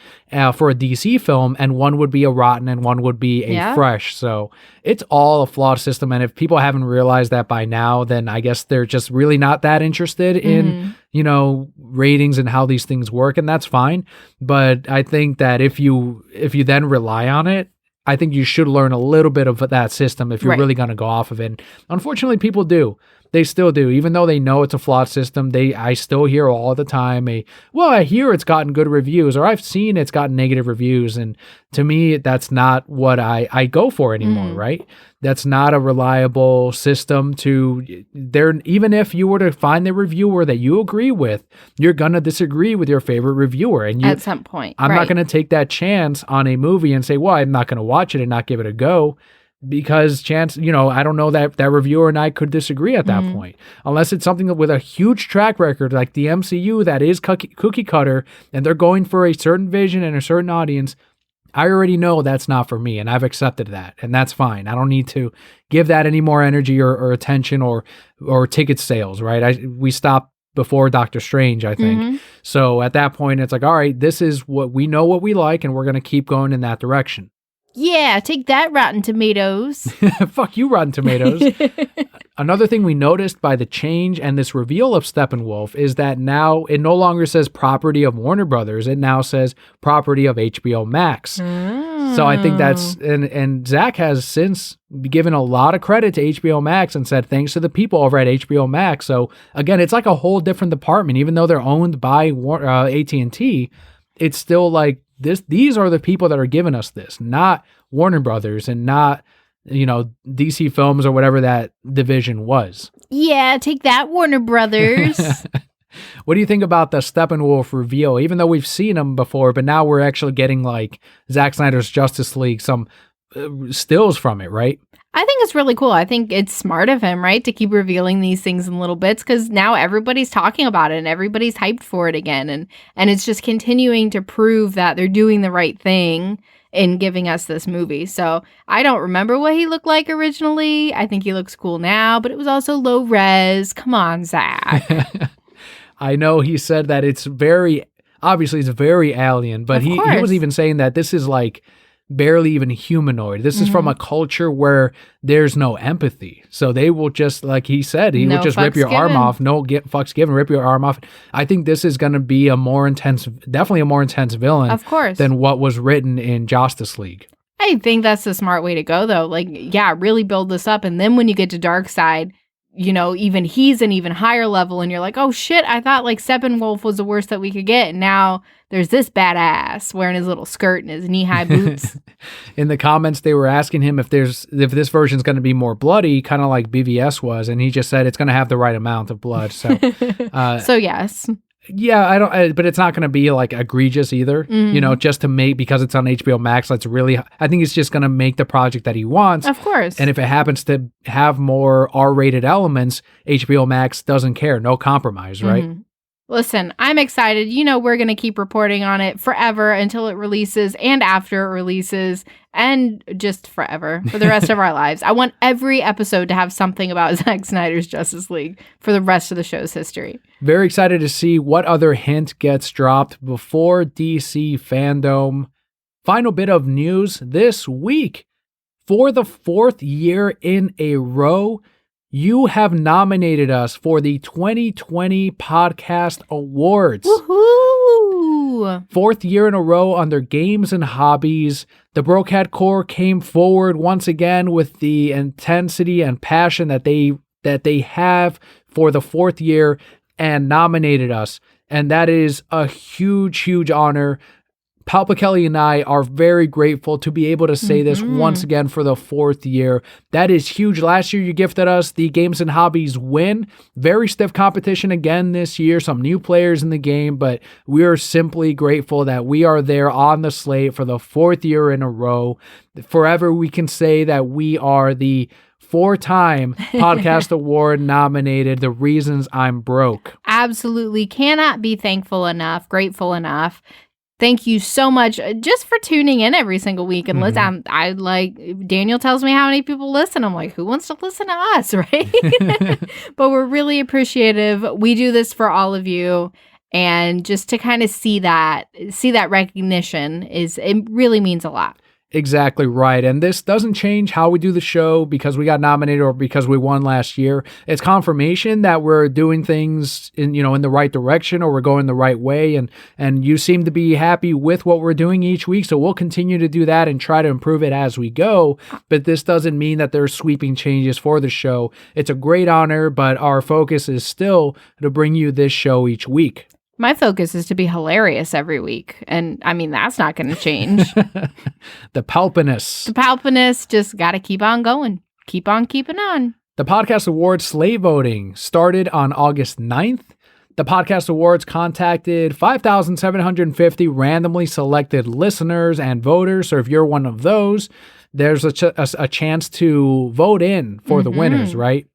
for a DC film, and one would be a rotten and one would be a fresh. So it's all a flawed system, and if people haven't realized that by now, then I guess they're just really not that interested in, you know, ratings and how these things work, and that's fine. But I think that if you then rely on it, I think you should learn a little bit of that system if you're really going to go off of it. And unfortunately, people do. They still do. Even though they know it's a flawed system, I still hear all the time, I hear it's gotten good reviews, or I've seen it's gotten negative reviews. And to me, that's not what I go for anymore, right? That's not a reliable system even if you were to find the reviewer that you agree with, you're going to disagree with your favorite reviewer. And at some point, I'm not going to take that chance on a movie and say, well, I'm not going to watch it and not give it a go. Because I don't know that reviewer and I could disagree at that point. Unless it's something with a huge track record like the MCU that is cookie cutter and they're going for a certain vision and a certain audience, I already know that's not for me and I've accepted that, and that's fine. I don't need to give that any more energy or attention or ticket sales, right? We stopped before Doctor Strange, I think. So at that point, it's like, all right, this is what we like and we're going to keep going in that direction. Yeah, take that, Rotten Tomatoes. Fuck you, Rotten Tomatoes. Another thing we noticed by the change and this reveal of Steppenwolf is that now it no longer says property of Warner Brothers. It now says property of HBO Max. So I think that's, and Zach has since given a lot of credit to HBO Max and said thanks to the people over at HBO Max. So again, it's like a whole different department. Even though they're owned by AT&T, it's still like, these are the people that are giving us this, not Warner Brothers and not, DC Films or whatever that division was. Yeah, take that, Warner Brothers. What do you think about the Steppenwolf reveal? Even though we've seen him before, but now we're actually getting like Zack Snyder's Justice League, some stills from it, right? I think it's really cool. I think it's smart of him, right, to keep revealing these things in little bits, because now everybody's talking about it and everybody's hyped for it again. And it's just continuing to prove that they're doing the right thing in giving us this movie. So I don't remember what he looked like originally. I think he looks cool now, but it was also low res. Come on, Zach. I know he said that it's very alien, but he was even saying that this is like barely even humanoid. This is from a culture where there's no empathy. So they will just, like he said, he would just rip your arm off. No fucks given, rip your arm off. I think this is going to be definitely a more intense villain, of course, than what was written in Justice League. I think that's the smart way to go, though. Like, yeah, really build this up. And then when you get to Darkseid, even he's an even higher level and you're like, oh shit, I thought like Steppenwolf was the worst that we could get. And now there's this badass wearing his little skirt and his knee-high boots. In the comments, they were asking him if this version's going to be more bloody, kind of like BVS was. And he just said it's going to have the right amount of blood. So, so yes. Yeah, but it's not going to be like egregious either, just to make, because it's on HBO Max. I think it's just going to make the project that he wants. Of course. And if it happens to have more R-rated elements, HBO Max doesn't care. No compromise, right? Mm-hmm. Listen, I'm excited. We're going to keep reporting on it forever until it releases and after it releases and just forever for the rest of our lives. I want every episode to have something about Zack Snyder's Justice League for the rest of the show's history. Very excited to see what other hint gets dropped before DC Fandom Final bit of news this week. For the 4th year in a row, you have nominated us for the 2020 Podcast Awards. Woohoo! 4th year in a row under Games and Hobbies. The Brocat Core came forward once again with the intensity and passion that they have for the 4th year and nominated us. And that is a huge, huge honor. Papa Kelli and I are very grateful to be able to say this once again for the 4th year. That is huge. Last year, you gifted us the Games and Hobbies win. Very stiff competition again this year. Some new players in the game, but we are simply grateful that we are there on the slate for the 4th year in a row. Forever, we can say that we are the 4-time Podcast Award nominated. The reasons I'm broke. Absolutely. Cannot be thankful enough, grateful enough. Thank you so much just for tuning in every single week. And listen, I like, Daniel tells me how many people listen. I'm like, who wants to listen to us, right? But we're really appreciative. We do this for all of you. And just to kind of see that recognition it really means a lot. Exactly right. And this doesn't change how we do the show because we got nominated or because we won last year. It's confirmation that we're doing things in the right direction or we're going the right way. And you seem to be happy with what we're doing each week. So we'll continue to do that and try to improve it as we go. But this doesn't mean that there's sweeping changes for the show. It's a great honor, but our focus is still to bring you this show each week. My focus is to be hilarious every week. And I mean, that's not going to change. The palpiness just got to keep on going. Keep on keeping on. The Podcast Awards slate voting started on August 9th. The Podcast Awards contacted 5,750 randomly selected listeners and voters. So if you're one of those, there's a chance to vote in for the winners, right?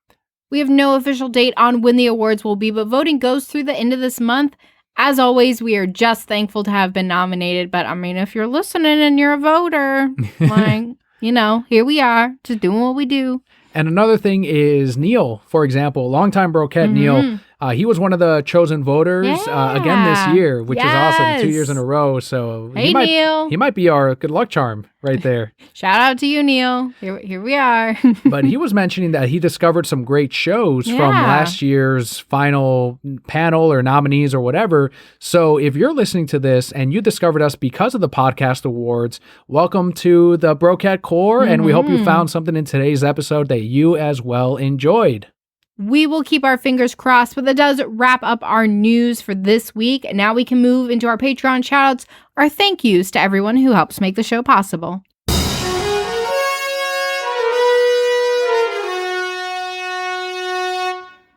We have no official date on when the awards will be, but voting goes through the end of this month. As always, we are just thankful to have been nominated. But I mean, if you're listening and you're a voter, here we are, just doing what we do. And another thing is Neil, for example, longtime Broquette Neil. He was one of the chosen voters again this year, which is awesome. 2 years in a row. So Neil. He might be our good luck charm right there. Shout out to you, Neil. Here we are. But he was mentioning that he discovered some great shows from last year's final panel or nominees or whatever. So if you're listening to this and you discovered us because of the Podcast Awards, welcome to the Brocat Core. And we hope you found something in today's episode that you as well enjoyed. We will keep our fingers crossed, but that does wrap up our news for this week. Now we can move into our Patreon shoutouts, our thank yous to everyone who helps make the show possible.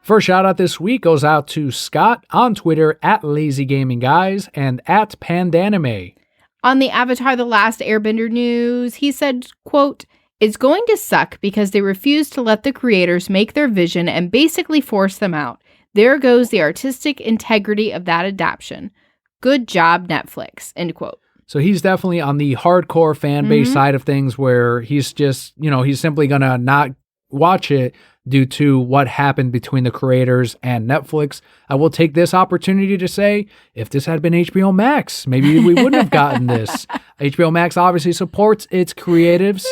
First shout out this week goes out to Scott on Twitter at LazyGamingGuys and at Pandanime. On the Avatar The Last Airbender news, he said, quote, "It's going to suck because they refuse to let the creators make their vision and basically force them out. There goes the artistic integrity of that adaptation. Good job, Netflix," end quote. So he's definitely on the hardcore fan base side of things where he's just, he's simply going to not watch it due to what happened between the creators and Netflix. I will take this opportunity to say, if this had been HBO Max, maybe we wouldn't have gotten this. HBO Max obviously supports its creatives.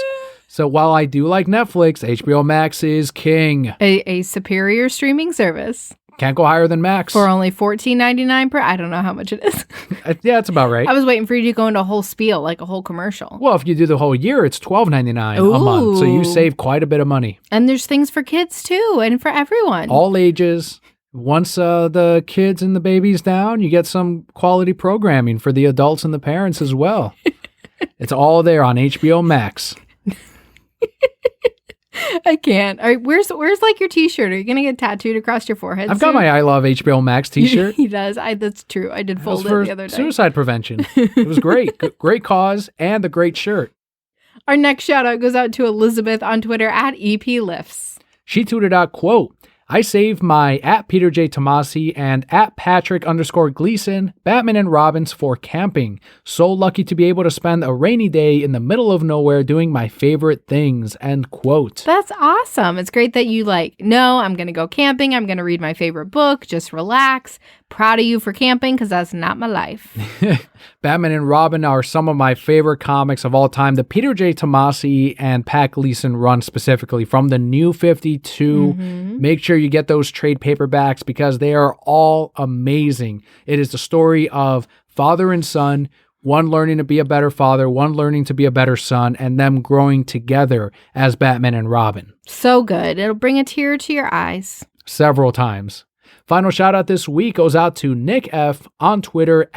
So while I do like Netflix, HBO Max is king. A superior streaming service. Can't go higher than Max. For only $14.99 per... I don't know how much it is. Yeah, it's about right. I was waiting for you to go into a whole spiel, like a whole commercial. Well, if you do the whole year, it's $12.99 a month. So you save quite a bit of money. And there's things for kids too, and for everyone. All ages. Once the kids and the babies down, you get some quality programming for the adults and the parents as well. It's all there on HBO Max. I can't. All right, where's like your t-shirt? Are you going to get tattooed across your forehead I've got my I Love HBO Max t-shirt. He does. That's true. I did fold it the other day. Suicide prevention. It was great. Great cause and a great shirt. Our next shout out goes out to Elizabeth on Twitter at EPLifts. She tweeted out, quote, "I saved my at Peter J. Tomasi and at Patrick_Gleason, Batman and Robbins for camping. So lucky to be able to spend a rainy day in the middle of nowhere doing my favorite things," end quote. That's awesome. It's great that you no, I'm going to go camping. I'm going to read my favorite book. Just relax. Proud of you for camping because that's not my life. Batman and Robin are some of my favorite comics of all time. The Peter J. Tomasi and Pat Gleason run specifically from the New 52. Make sure you get those trade paperbacks because they are all amazing. It is the story of father and son, one learning to be a better father, one learning to be a better son, and them growing together as Batman and Robin. So good. It'll bring a tear to your eyes. Several times. Final shout out this week goes out to Nick F on Twitter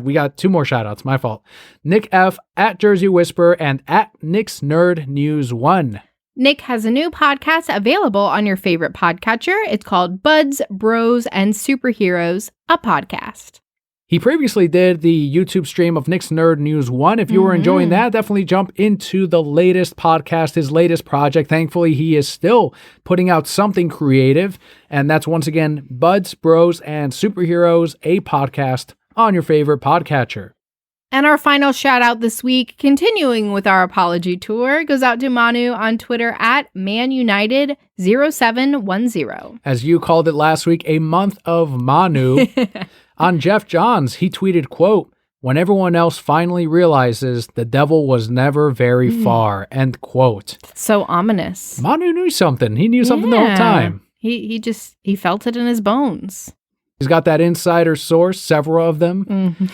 we got 2 more shout outs. My fault. Nick F at Jersey Whisper and at Nick's Nerd News 1. Nick has a new podcast available on your favorite podcatcher. It's called Buds, Bros, and Superheroes, a podcast. He previously did the YouTube stream of Nick's Nerd News 1. If you were enjoying that, definitely jump into the latest podcast, his latest project. Thankfully, he is still putting out something creative. And that's once again, Buds, Bros, and Superheroes, a podcast on your favorite podcatcher. And our final shout out this week, continuing with our apology tour, goes out to Manu on Twitter at ManUnited0710. As you called it last week, a month of Manu. On Jeff Johns, he tweeted, quote, "When everyone else finally realizes the devil was never very far," end quote. So ominous. Manu knew something. He knew something the whole time. He felt it in his bones. He's got that insider source, several of them.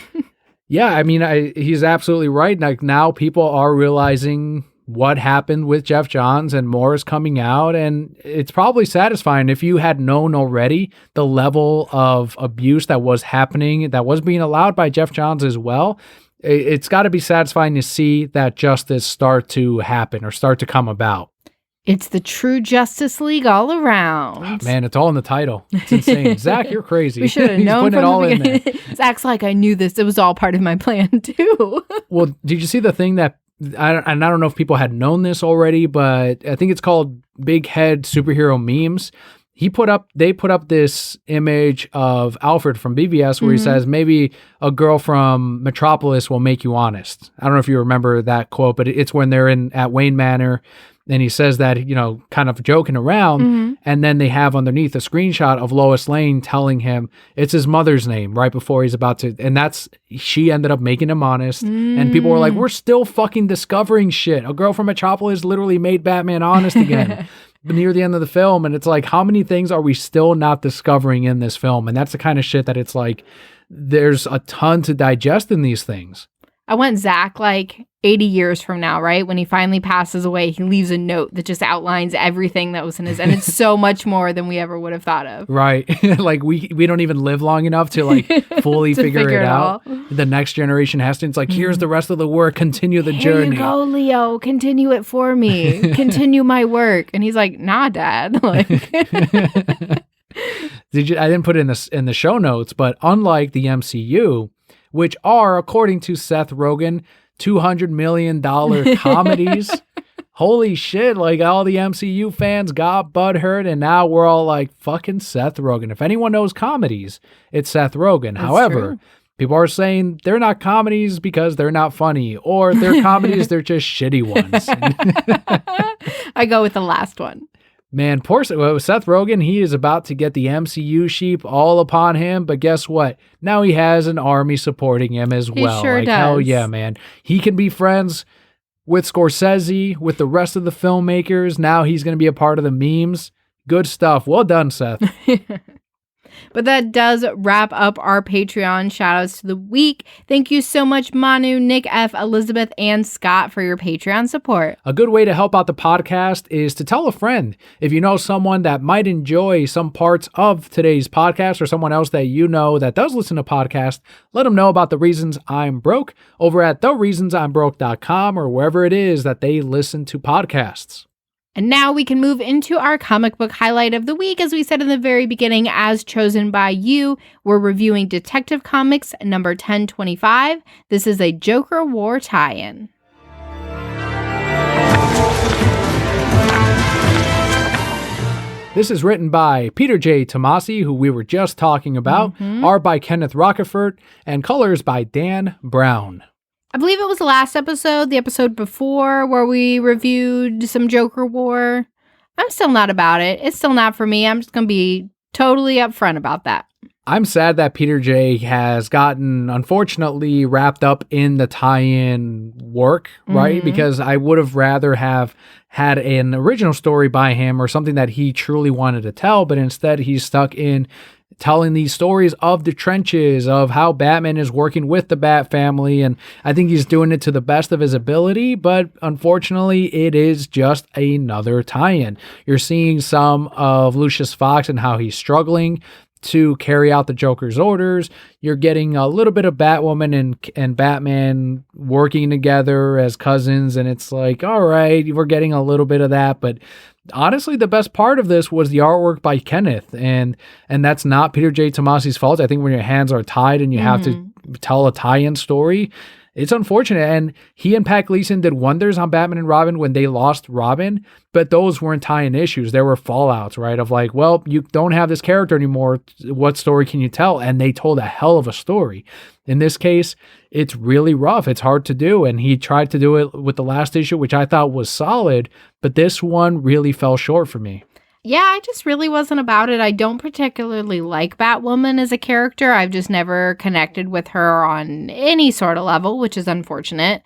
Yeah, I mean, he's absolutely right. Like now people are realizing what happened with Jeff Johns and more is coming out. And it's probably satisfying if you had known already the level of abuse that was happening, that was being allowed by Jeff Johns as well. It's got to be satisfying to see that justice start to happen or start to come about. It's the true Justice League all around. Oh, man, it's all in the title. It's insane. Zach, you're crazy. We should have known putting it all in there. Zach's like, I knew this. It was all part of my plan too. Well, did you see the thing that, I don't know if people had known this already, but I think it's called Big Head Superhero Memes. They put up this image of Alfred from BVS where he says, maybe a girl from Metropolis will make you honest. I don't know if you remember that quote, but it's when they're at Wayne Manor. And he says that, kind of joking around. And then they have underneath a screenshot of Lois Lane telling him it's his mother's name right before he's about to. And she ended up making him honest. And people were like, we're still fucking discovering shit. A girl from Metropolis literally made Batman honest again near the end of the film. And it's like, how many things are we still not discovering in this film? And that's the kind of shit that it's like, there's a ton to digest in these things. I want Zach 80 years from now, right? When he finally passes away, he leaves a note that just outlines everything that was in his, and it's so much more than we ever would have thought of. Right. We don't even live long enough to fully figure it out. The next generation has to. It's like, here's the rest of the work. Continue the journey. Here you go, Leo. Continue it for me. Continue my work. And he's like, nah, Dad. I didn't put it in the show notes, but unlike the MCU, which are, according to Seth Rogen, $200 million comedies. Holy shit, all the MCU fans got butthurt, and now we're all like, fucking Seth Rogen. If anyone knows comedies, it's Seth Rogen. That's However, true. People are saying they're not comedies because they're not funny, or they're comedies, they're just shitty ones. I go with the last one. Man, poor Seth Rogen, he is about to get the MCU sheep all upon him, but guess what? Now he has an army supporting him as well. He sure does. Hell yeah, man. He can be friends with Scorsese, with the rest of the filmmakers. Now he's going to be a part of the memes. Good stuff. Well done, Seth. But that does wrap up our Patreon shoutouts to the week. Thank you so much, Manu, Nick F, Elizabeth, and Scott for your Patreon support. A good way to help out the podcast is to tell a friend. If you know someone that might enjoy some parts of today's podcast or someone else that you know that does listen to podcasts, let them know about The Reasons I'm Broke over at thereasonsimbroke.com or wherever it is that they listen to podcasts. And now we can move into our comic book highlight of the week. As we said in the very beginning, as chosen by you, we're reviewing Detective Comics number 1025. This is a Joker War tie-in. This is written by Peter J. Tomasi, who we were just talking about, art by Kenneth Rockefort, and colors by Dan Brown. I believe it was the last episode, the episode before, where we reviewed some Joker War. I'm still not about it. It's still not for me. I'm just going to be totally upfront about that. I'm sad that Peter J has gotten, unfortunately, wrapped up in the tie-in work, right? Because I would have rather have had an original story by him or something that he truly wanted to tell, but instead he's stuck in telling these stories of the trenches, of how Batman is working with the Bat family, and I think he's doing it to the best of his ability, but unfortunately, it is just another tie-in. You're seeing some of Lucius Fox and how he's struggling to carry out the Joker's orders. You're getting a little bit of Batwoman and Batman working together as cousins, and it's like, all right, we're getting a little bit of that, but honestly, the best part of this was the artwork by Kenneth, and that's not Peter J. Tomasi's fault. I think when your hands are tied and you have to tell a tie-in story, it's unfortunate. And he and Pat Gleason did wonders on Batman and Robin when they lost Robin, but those weren't tie-in issues. There were fallouts, right? Of like, well, you don't have this character anymore. What story can you tell? And they told a hell of a story. In this case, it's really rough. It's hard to do. And he tried to do it with the last issue, which I thought was solid, but this one really fell short for me. Yeah, I just really wasn't about it. I don't particularly like Batwoman as a character. I've just never connected with her on any sort of level, which is unfortunate.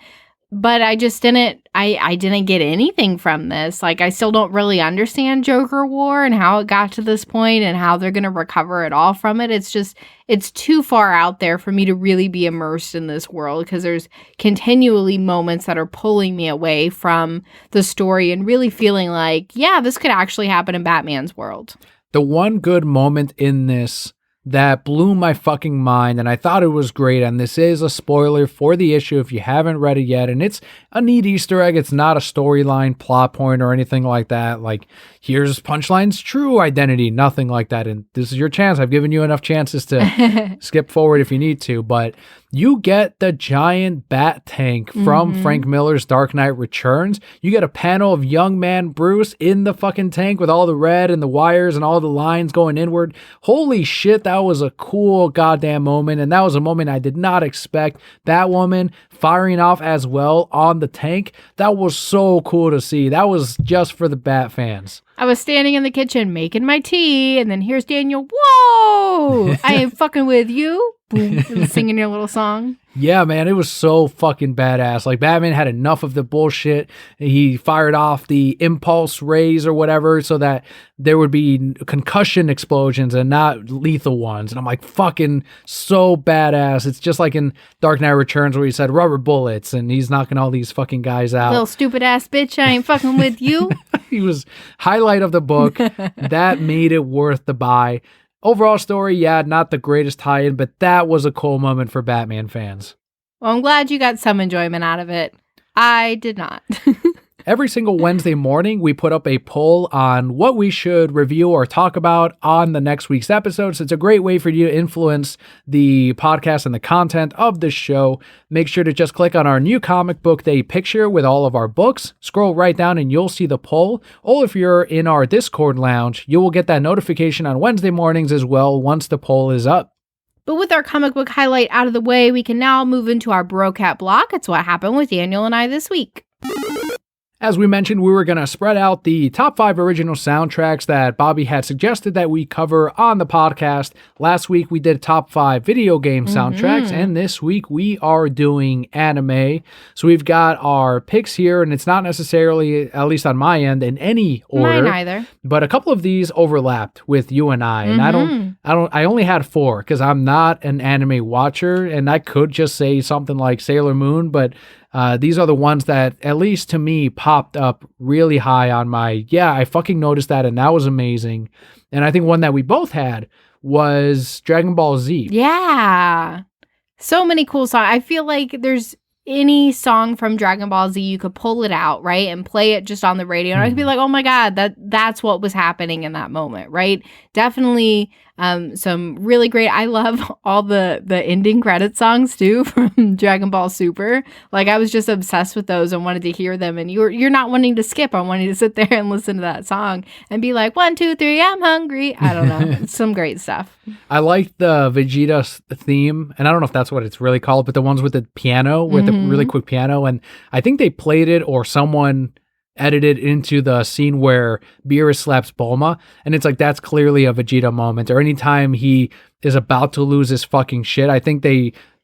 But I just didn't, I didn't get anything from this. Like, I still don't really understand Joker War and how it got to this point and how they're going to recover it all from it. It's just, it's too far out there for me to really be immersed in this world because there's continually moments that are pulling me away from the story and really feeling like, yeah, this could actually happen in Batman's world. The one good moment in this that blew my fucking mind, and I thought it was great, and this is a spoiler for the issue if you haven't read it yet, and it's a neat Easter egg. It's not a storyline plot point or anything like that. Like, here's Punchline's true identity, nothing like that, and this is your chance. I've given you enough chances to skip forward if you need to, but you get the giant bat tank from Frank Miller's Dark Knight Returns. You get a panel of young man Bruce in the fucking tank with all the red and the wires and all the lines going inward. Holy shit, that was a cool goddamn moment, and that was a moment I did not expect. Batwoman firing off as well on the tank. That was so cool to see. That was just for the Bat fans. I was standing in the kitchen making my tea, and then here's Daniel. Whoa! I ain't fucking with you. Boom, singing your little song. Yeah, man, it was so fucking badass. Like, Batman had enough of the bullshit. He fired off the impulse rays or whatever so that there would be concussion explosions and not lethal ones. And I'm like, fucking so badass. It's just like in Dark Knight Returns where he said rubber bullets and he's knocking all these fucking guys out. Little stupid ass bitch, I ain't fucking with you. He was highlight of the book. That made it worth the buy. Overall story, yeah, not the greatest tie-in, but that was a cool moment for Batman fans. Well, I'm glad you got some enjoyment out of it. I did not. Every single Wednesday morning, we put up a poll on what we should review or talk about on the next week's episode. So it's a great way for you to influence the podcast and the content of the show. Make sure to just click on our new comic book day picture with all of our books. Scroll right down and you'll see the poll. Or if you're in our Discord lounge, you will get that notification on Wednesday mornings as well once the poll is up. But with our comic book highlight out of the way, we can now move into our Brocat block. It's what happened with Daniel and I this week. As we mentioned, we were going to spread out the top 5 original soundtracks that Bobby had suggested that we cover on the podcast. Last week, we did top 5 video game soundtracks, and this week we are doing anime. So we've got our picks here, and it's not necessarily, at least on my end, in any order. Mine either. But a couple of these overlapped with you and I, and I only had 4 because I'm not an anime watcher, and I could just say something like Sailor Moon, but these are the ones that, at least to me, popped up really high on my, yeah, I fucking noticed that, and that was amazing. And I think one that we both had was Dragon Ball Z. Yeah. So many cool songs. I feel like there's any song from Dragon Ball Z, you could pull it out, right, and play it just on the radio, and I could be like, oh my god, that's what was happening in that moment, right? Definitely some really great. I love all the ending credit songs too from Dragon Ball Super. Like, I was just obsessed with those and wanted to hear them, and you're not wanting to skip. I'm wanting to sit there and listen to that song and be like, 1, 2, 3, I'm hungry. I don't know. Some great stuff. I like the Vegeta theme, and I don't know if that's what it's really called, but the ones with the piano, with the really quick piano, and I think they played it or someone edited into the scene where Beerus slaps Bulma, and it's like that's clearly a Vegeta moment. Or anytime he is about to lose his fucking shit, I think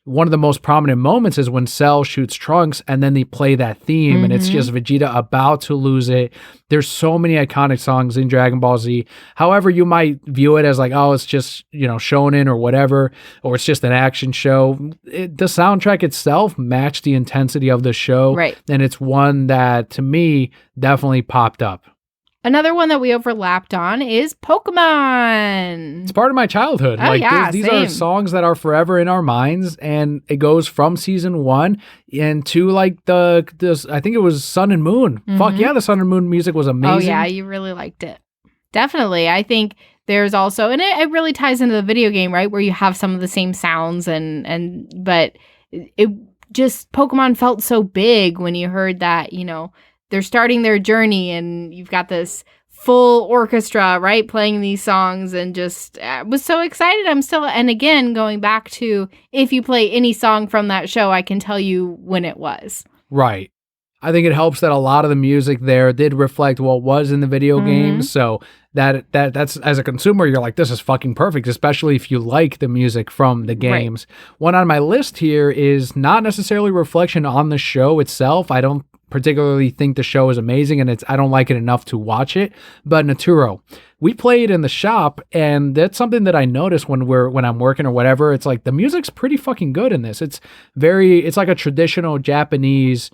one of the most prominent moments is when Cell shoots Trunks and then they play that theme and it's just Vegeta about to lose it. There's so many iconic songs in Dragon Ball Z. However, you might view it as like, oh, it's just, shonen or whatever, or it's just an action show. The soundtrack itself matched the intensity of the show. Right. And it's one that, to me, definitely popped up. Another one that we overlapped on is Pokemon. It's part of my childhood. Oh, these same. are songs that are forever in our minds, and it goes from season 1 into like I think it was Sun and Moon. Fuck yeah, the Sun and Moon music was amazing. Oh yeah, you really liked it. Definitely. I think there's also, and it really ties into the video game, right? Where you have some of the same sounds but it just, Pokemon felt so big when you heard that, they're starting their journey and you've got this full orchestra, right, playing these songs, and just was so excited. And again, going back to, if you play any song from that show, I can tell you when it was. Right. I think it helps that a lot of the music there did reflect what was in the video games. So that's, as a consumer, you're like, this is fucking perfect, especially if you like the music from the games. Right. One on my list here is not necessarily a reflection on the show itself. I don't particularly think the show is amazing, and I don't like it enough to watch it, but Naturo. We play it in the shop, and that's something that I notice when I'm working or whatever. It's like the music's pretty fucking good in this. It's like a traditional Japanese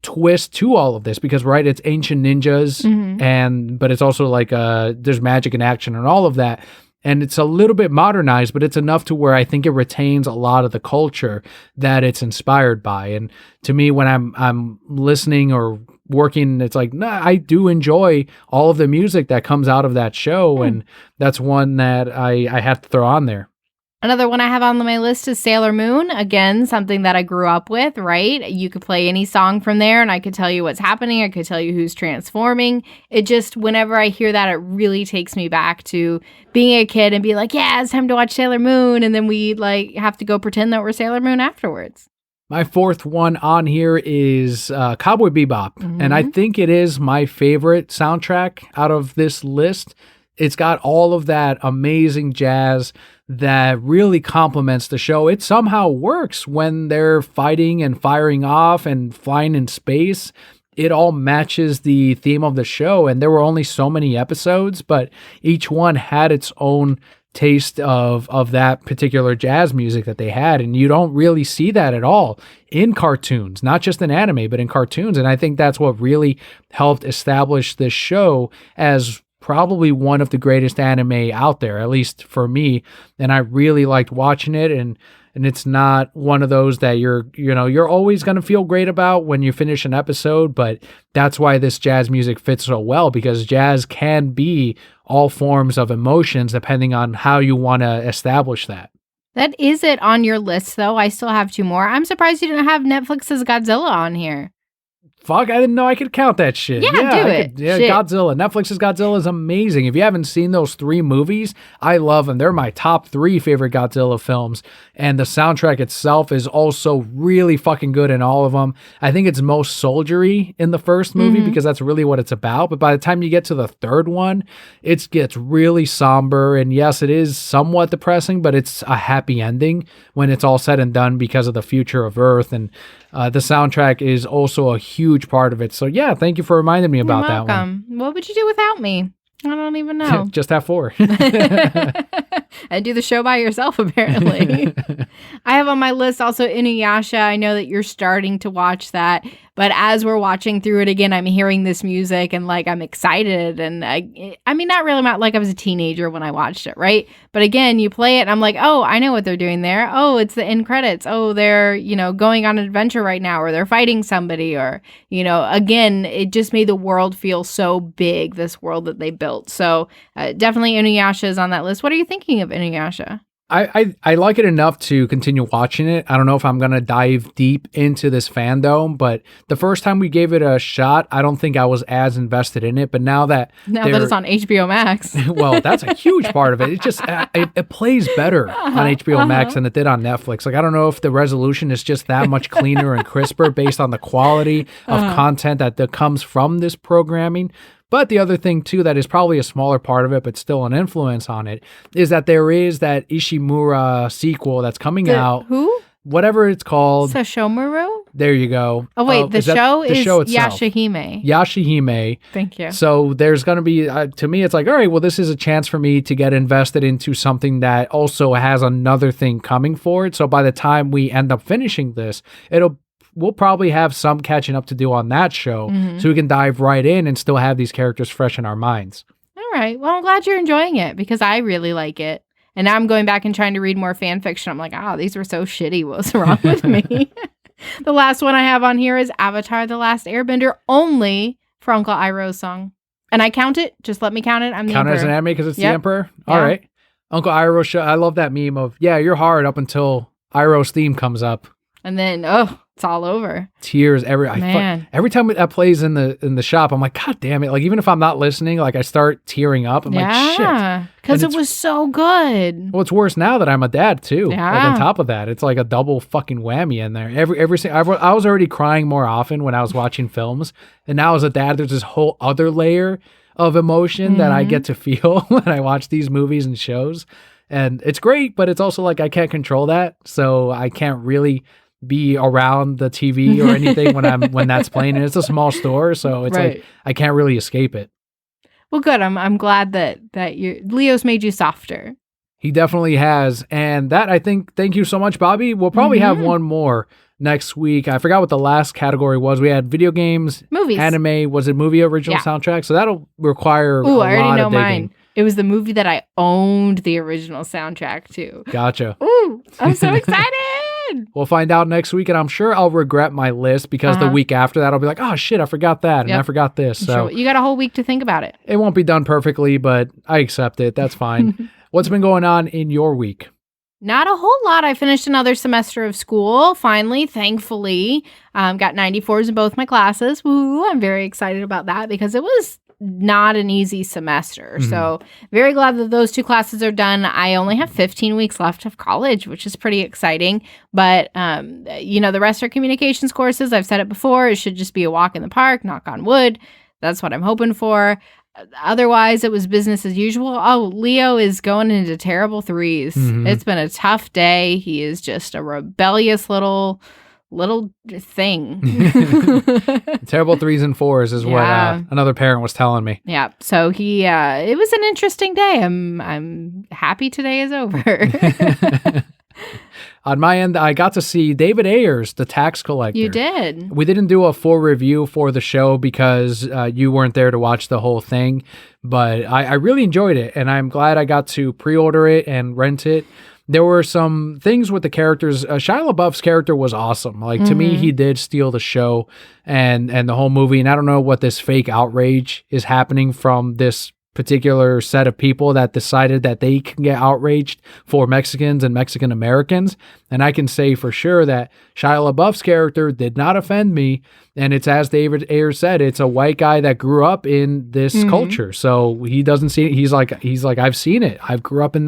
twist to all of this, because right, it's ancient ninjas, but it's also like there's magic and action and all of that. And it's a little bit modernized, but it's enough to where I think it retains a lot of the culture that it's inspired by. And to me, when I'm listening or working, it's like, I do enjoy all of the music that comes out of that show. And that's one that I have to throw on there. Another one I have on my list is Sailor Moon. Again, something that I grew up with, right? You could play any song from there and I could tell you what's happening. I could tell you who's transforming. It just, whenever I hear that, it really takes me back to being a kid and be like, yeah, it's time to watch Sailor Moon. And then we have to go pretend that we're Sailor Moon afterwards. My fourth one on here is Cowboy Bebop. And I think it is my favorite soundtrack out of this list. It's got all of that amazing jazz that really complements the show. It somehow works when they're fighting and firing off and flying in space. It all matches the theme of the show, and there were only so many episodes, but each one had its own taste of that particular jazz music that they had, and you don't really see that at all in cartoons, not just in anime, but in cartoons. And I think that's what really helped establish this show as probably one of the greatest anime out there, at least for me. And I really liked watching it, and it's not one of those that you're always going to feel great about when you finish an episode, but that's why this jazz music fits so well, because jazz can be all forms of emotions depending on how you want to establish that. That is it on your list, though. I still have two more. I'm surprised you didn't have Netflix's Godzilla on here. Fuck, I didn't know I could count that shit. Yeah, do it. Godzilla. Netflix's Godzilla is amazing. If you haven't seen those 3 movies, I love them. They're my top 3 favorite Godzilla films. And the soundtrack itself is also really fucking good in all of them. I think it's most soldiery in the first movie because that's really what it's about. But by the time you get to the third one, it gets really somber. And yes, it is somewhat depressing, but it's a happy ending when it's all said and done because of the future of Earth. And the soundtrack is also a huge part of it. So yeah, thank you for reminding me about that one. What would you do without me? I don't even know. Just have 4. And do the show by yourself, apparently. I have on my list also Inuyasha. I know that you're starting to watch that, but as we're watching through it again, I'm hearing this music and I'm excited. And I mean, not really like I was a teenager when I watched it, right? But again, you play it and I'm like, oh, I know what they're doing there. Oh, it's the end credits. Oh, they're, going on an adventure right now, or they're fighting somebody, or, again, it just made the world feel so big, this world that they built. So definitely Inuyasha is on that list. What are you thinking of Inuyasha? I like it enough to continue watching it. I don't know if I'm going to dive deep into this fandom, but the first time we gave it a shot, I don't think I was as invested in it. But now that it's on HBO Max. Well, that's a huge part of it. It just, it plays better on HBO Max than it did on Netflix. Like, I don't know if the resolution is just that much cleaner and crisper based on the quality of content that comes from this programming. But the other thing, too, that is probably a smaller part of it, but still an influence on it, is that there is that Ishimura sequel that's coming out. Who? Whatever it's called. Sashomaru? There you go. Oh, wait, the show is itself. Yashahime. Yashahime. Thank you. So there's going to be, to me, it's like, all right, well, this is a chance for me to get invested into something that also has another thing coming for it. So by the time we end up finishing this, we'll probably have some catching up to do on that show, so we can dive right in and still have these characters fresh in our minds. All right. Well, I'm glad you're enjoying it because I really like it. And now I'm going back and trying to read more fan fiction. I'm like, these were so shitty. What's wrong with me? The last one I have on here is Avatar: The Last Airbender, only for Uncle Iroh's song. And I count it. Just let me count it. I'm the Count Emperor. it as an anime because it's the Emperor? All right. Uncle Iroh show. I love that meme of, you're hard up until Iroh's theme comes up. And then, it's all over. Tears every time that plays in the shop. I'm like, God damn it! Like, even if I'm not listening, like, I start tearing up. I'm like, shit, because it was so good. Well, it's worse now that I'm a dad too. Yeah. Like, on top of that, it's like a double fucking whammy in there. I was already crying more often when I was watching films, and now as a dad, there's this whole other layer of emotion that I get to feel when I watch these movies and shows, and it's great. But it's also like I can't control that, so I can't really be around the TV or anything when that's playing. And it's a small store, so it's like I can't really escape it. Well, good. I'm glad that Leo's made you softer. He definitely has, and that I think. Thank you so much, Bobby. We'll probably have one more next week. I forgot what the last category was. We had video games, movies, anime. Was it movie original soundtrack? So that'll require a lot I already know of digging. mine. It was the movie that I owned the original soundtrack to. Gotcha. Ooh, I'm so excited. We'll find out next week, and I'm sure I'll regret my list because the week after that, I'll be like, oh shit, I forgot that, and I forgot this. So you got a whole week to think about it. It won't be done perfectly, but I accept it. That's fine. What's been going on in your week? Not a whole lot. I finished another semester of school, finally, thankfully. Got 94s in both my classes. Woo! I'm very excited about that because it was not an easy semester. So very glad that those two classes are done. I only have 15 weeks left of college, which is pretty exciting. But, the rest are communications courses. I've said it before. It should just be a walk in the park, knock on wood. That's what I'm hoping for. Otherwise, it was business as usual. Oh, Leo is going into terrible threes. It's been a tough day. He is just a rebellious little thing. Terrible 3s and 4s is what another parent was telling me. Yeah. So he it was an interesting day. I'm happy today is over. On my end, I got to see David Ayers, The Tax Collector. You did. We didn't do a full review for the show because you weren't there to watch the whole thing, but I really enjoyed it, and I'm glad I got to pre-order it and rent it. There were some things with the characters. Shia LaBeouf's character was awesome. Like, to me, he did steal the show and the whole movie, and I don't know what this fake outrage is happening from this particular set of people that decided that they can get outraged for Mexicans and Mexican Americans. And I can say for sure that Shia LaBeouf's character did not offend me. And it's, as David Ayers said, it's a white guy that grew up in this culture. So he doesn't see it. He's like, I've seen it. I grew up in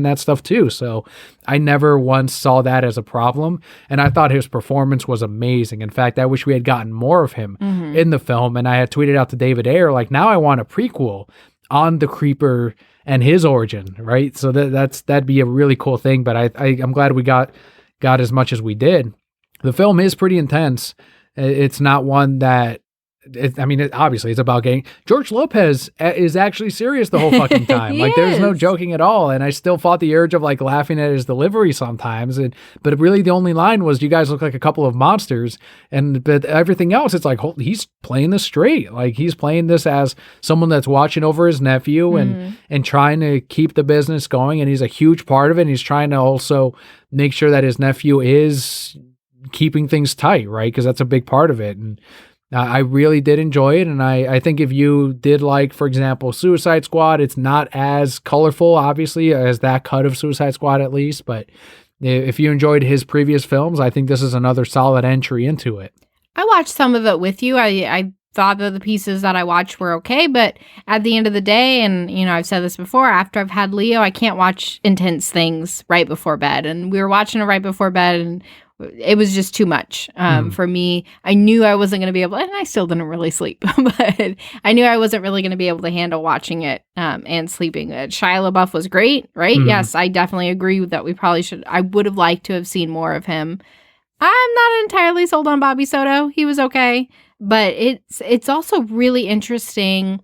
that stuff too. So I never once saw that as a problem. And I thought his performance was amazing. In fact, I wish we had gotten more of him in the film. And I had tweeted out to David Ayer, like, now I want a prequel on the Creeper and his origin, right? So that'd be a really cool thing. But I'm glad we got as much as we did. The film is pretty intense. It's not one that, obviously it's about getting. George Lopez is actually serious the whole fucking time. Like, there's no joking at all. And I still fought the urge of like laughing at his delivery sometimes. But really the only line was, "You guys look like a couple of monsters." But everything else, it's like, he's playing this straight. Like, he's playing this as someone that's watching over his nephew and trying to keep the business going. And he's a huge part of it. And he's trying to also make sure that his nephew is keeping things tight, right? Because that's a big part of it. And I really did enjoy it, and I think if you did like, for example, Suicide Squad, it's not as colorful, obviously, as that cut of Suicide Squad at least, but if you enjoyed his previous films, I think this is another solid entry into it. I watched some of it with you. I thought that the pieces that I watched were okay, but at the end of the day, and I've said this before, after I've had Leo, I can't watch intense things right before bed, and we were watching it right before bed, and it was just too much for me. I knew I wasn't going to be able, and I still didn't really sleep, but I knew I wasn't really going to be able to handle watching it and sleeping. Shia LaBeouf was great, right? Yes, I definitely agree that I would have liked to have seen more of him. I'm not entirely sold on Bobby Soto. He was okay, but it's also really interesting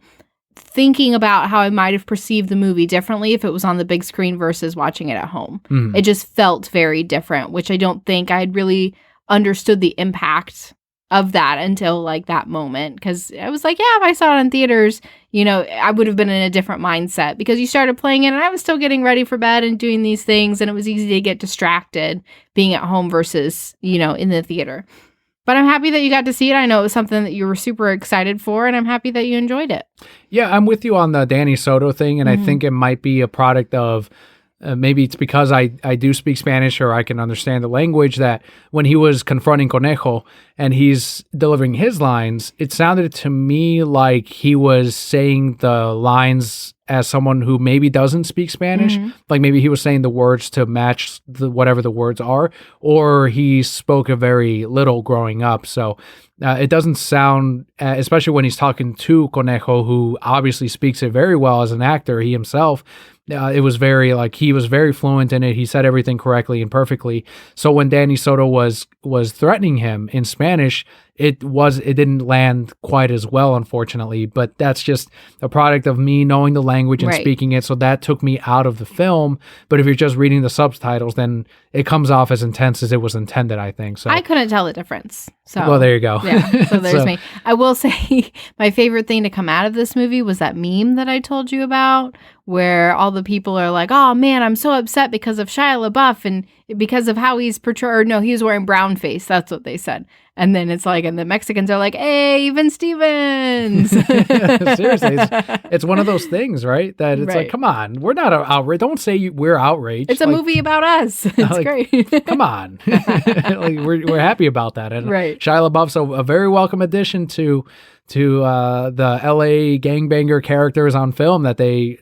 thinking about how I might have perceived the movie differently if it was on the big screen versus watching it at home. It just felt very different, which I don't think I had really understood the impact of that until like that moment. Because I was like, yeah, if I saw it in theaters, I would have been in a different mindset because you started playing it and I was still getting ready for bed and doing these things, and it was easy to get distracted being at home versus, in the theater. But I'm happy that you got to see it. I know it was something that you were super excited for, and I'm happy that you enjoyed it. Yeah, I'm with you on the Danny Soto thing, and I think it might be a product of maybe it's because I do speak Spanish or I can understand the language, that when he was confronting Conejo and he's delivering his lines, it sounded to me like he was saying the lines as someone who maybe doesn't speak Spanish. Like maybe he was saying the words to match whatever the words are, or he spoke a very little growing up. So it doesn't sound, especially when he's talking to Conejo, who obviously speaks it very well as an actor, he himself, it was very like he was very fluent in it. He said everything correctly and perfectly. So when Danny Soto was threatening him in Spanish, it didn't land quite as well, unfortunately. But that's just a product of me knowing the language and speaking it. So that took me out of the film. But if you're just reading the subtitles, then it comes off as intense as it was intended, I think. So I couldn't tell the difference. So well, there you go. Yeah. So there's me. I will say my favorite thing to come out of this movie was that meme that I told you about, where all the people are like, "Oh man, I'm so upset because of Shia LaBeouf and because of how he's portrayed." Or no, he was wearing brown face. That's what they said. And then it's like, and the Mexicans are like, "Hey, even Stevens." Seriously, it's one of those things, right? That it's like, come on, we're not outraged. Don't say we're outraged. It's a movie about us. It's great. Come on, like, we're happy about that. And Shia LaBeouf's a very welcome addition to the LA gangbanger characters on film that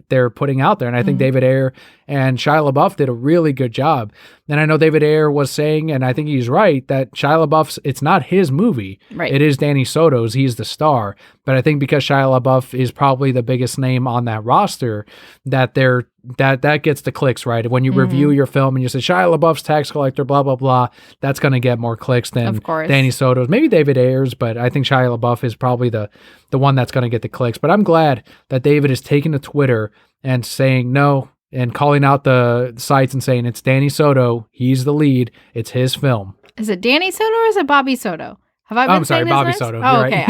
they're putting out there. And I think David Ayer and Shia LaBeouf did a really good job. And I know David Ayer was saying, and I think he's right, that Shia LaBeouf's, it's not his movie. Right. It is Danny Soto's. He's the star. But I think because Shia LaBeouf is probably the biggest name on that roster, that that gets the clicks, right? When you review your film and you say Shia LaBeouf's tax collector, blah, blah, blah, that's going to get more clicks than Danny Soto's. Maybe David Ayer's, but I think Shia LaBeouf is probably the one that's going to get the clicks. But I'm glad that David is taking to Twitter and saying no, and calling out the sites and saying it's Danny Soto. He's the lead. It's his film. Is it Danny Soto or is it Bobby Soto? Have I been saying his Bobby name? Soto. Oh, okay. Right.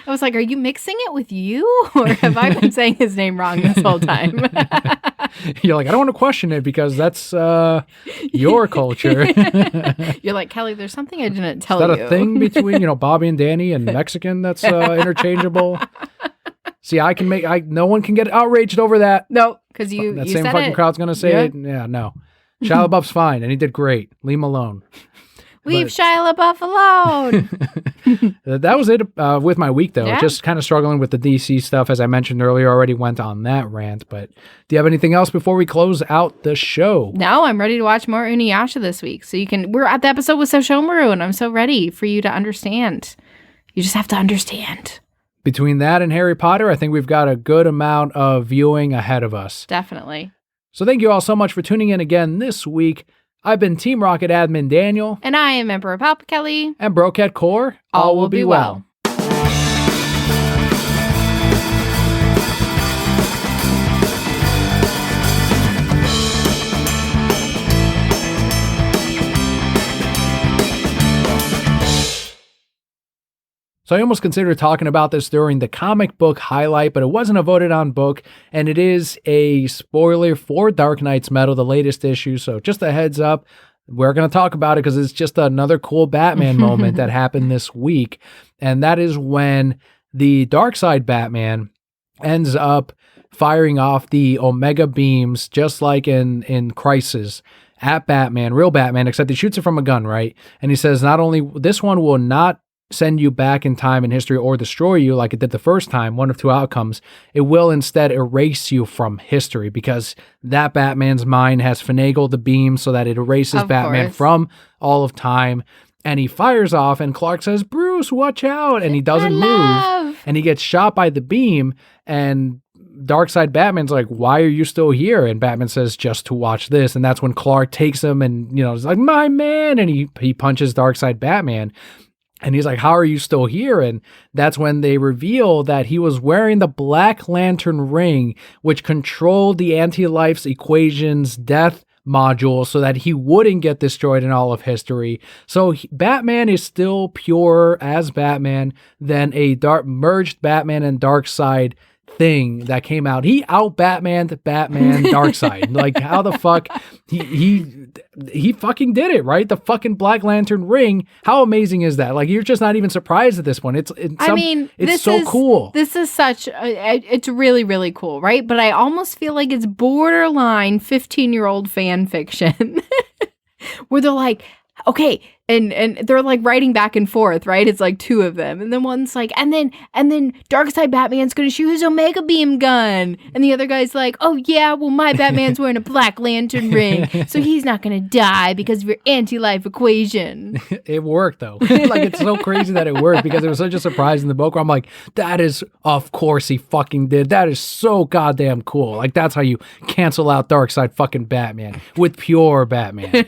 I was like, are you mixing it with you, or have I been saying his name wrong this whole time? You're like, I don't want to question it because that's your culture. You're like, Kelly, there's something I didn't tell you. Is that a thing between Bobby and Danny and Mexican that's interchangeable? See, no one can get outraged over that. No, because you that same said fucking crowd's gonna say it. Yeah, no. Shia LaBeouf's fine, and he did great. Leave him alone. Leave Shia LaBeouf alone. That was it with my week, though. Yeah. Just kind of struggling with the DC stuff, as I mentioned earlier. Already went on that rant, but do you have anything else before we close out the show? No, I'm ready to watch more Inuyasha this week. So we're at the episode with Sesshomaru, and I'm so ready for you to understand. You just have to understand. Between that and Harry Potter, I think we've got a good amount of viewing ahead of us. Definitely. So thank you all so much for tuning in again this week. I've been Team Rocket Admin Daniel. And I am Emperor Papa Kelly. And Brocat Core. All will be well. So I almost considered talking about this during the comic book highlight, but it wasn't a voted on book, and it is a spoiler for Dark Knight's Metal, the latest issue. So just a heads up, we're going to talk about it because it's just another cool Batman moment that happened this week. And that is when the Darkseid Batman ends up firing off the Omega beams, just like in Crisis, at Batman, real Batman, except he shoots it from a gun, right? And he says, not only this one will not send you back in time in history or destroy you like it did the first time, one of two outcomes, it will instead erase you from history, because that Batman's mind has finagled the beam so that it erases Batman from all of time. And he fires off, and Clark says, Bruce, watch out. And he doesn't move. And he gets shot by the beam. And Darkseid Batman's like, why are you still here? And Batman says, just to watch this. And that's when Clark takes him and, is like, my man. And he punches Darkseid Batman. And he's like, how are you still here? And that's when they reveal that he was wearing the Black Lantern ring, which controlled the Anti-Life's equation's death module so that he wouldn't get destroyed in all of history. So Batman is still pure as Batman than a merged Batman and Darkseid thing that came out. He out Batmaned Batman Darkseid. Like, how the fuck he fucking did it, right? The fucking Black Lantern ring. How amazing is that? Like, you're just not even surprised at this point. It's so cool. This is such it's really, really cool, right? But I almost feel like it's borderline 15-year-old fan fiction where they're like, okay, and they're like writing back and forth, right? It's like two of them. And then one's like, and then Darkseid Batman's gonna shoot his Omega Beam gun. And the other guy's like, oh yeah, well my Batman's wearing a Black Lantern ring, so he's not gonna die because of your anti-life equation. It worked though. Like, it's so crazy that it worked, because it was such a surprise in the book where I'm like, that is, of course he fucking did. That is so goddamn cool. Like, that's how you cancel out Darkseid fucking Batman with pure Batman.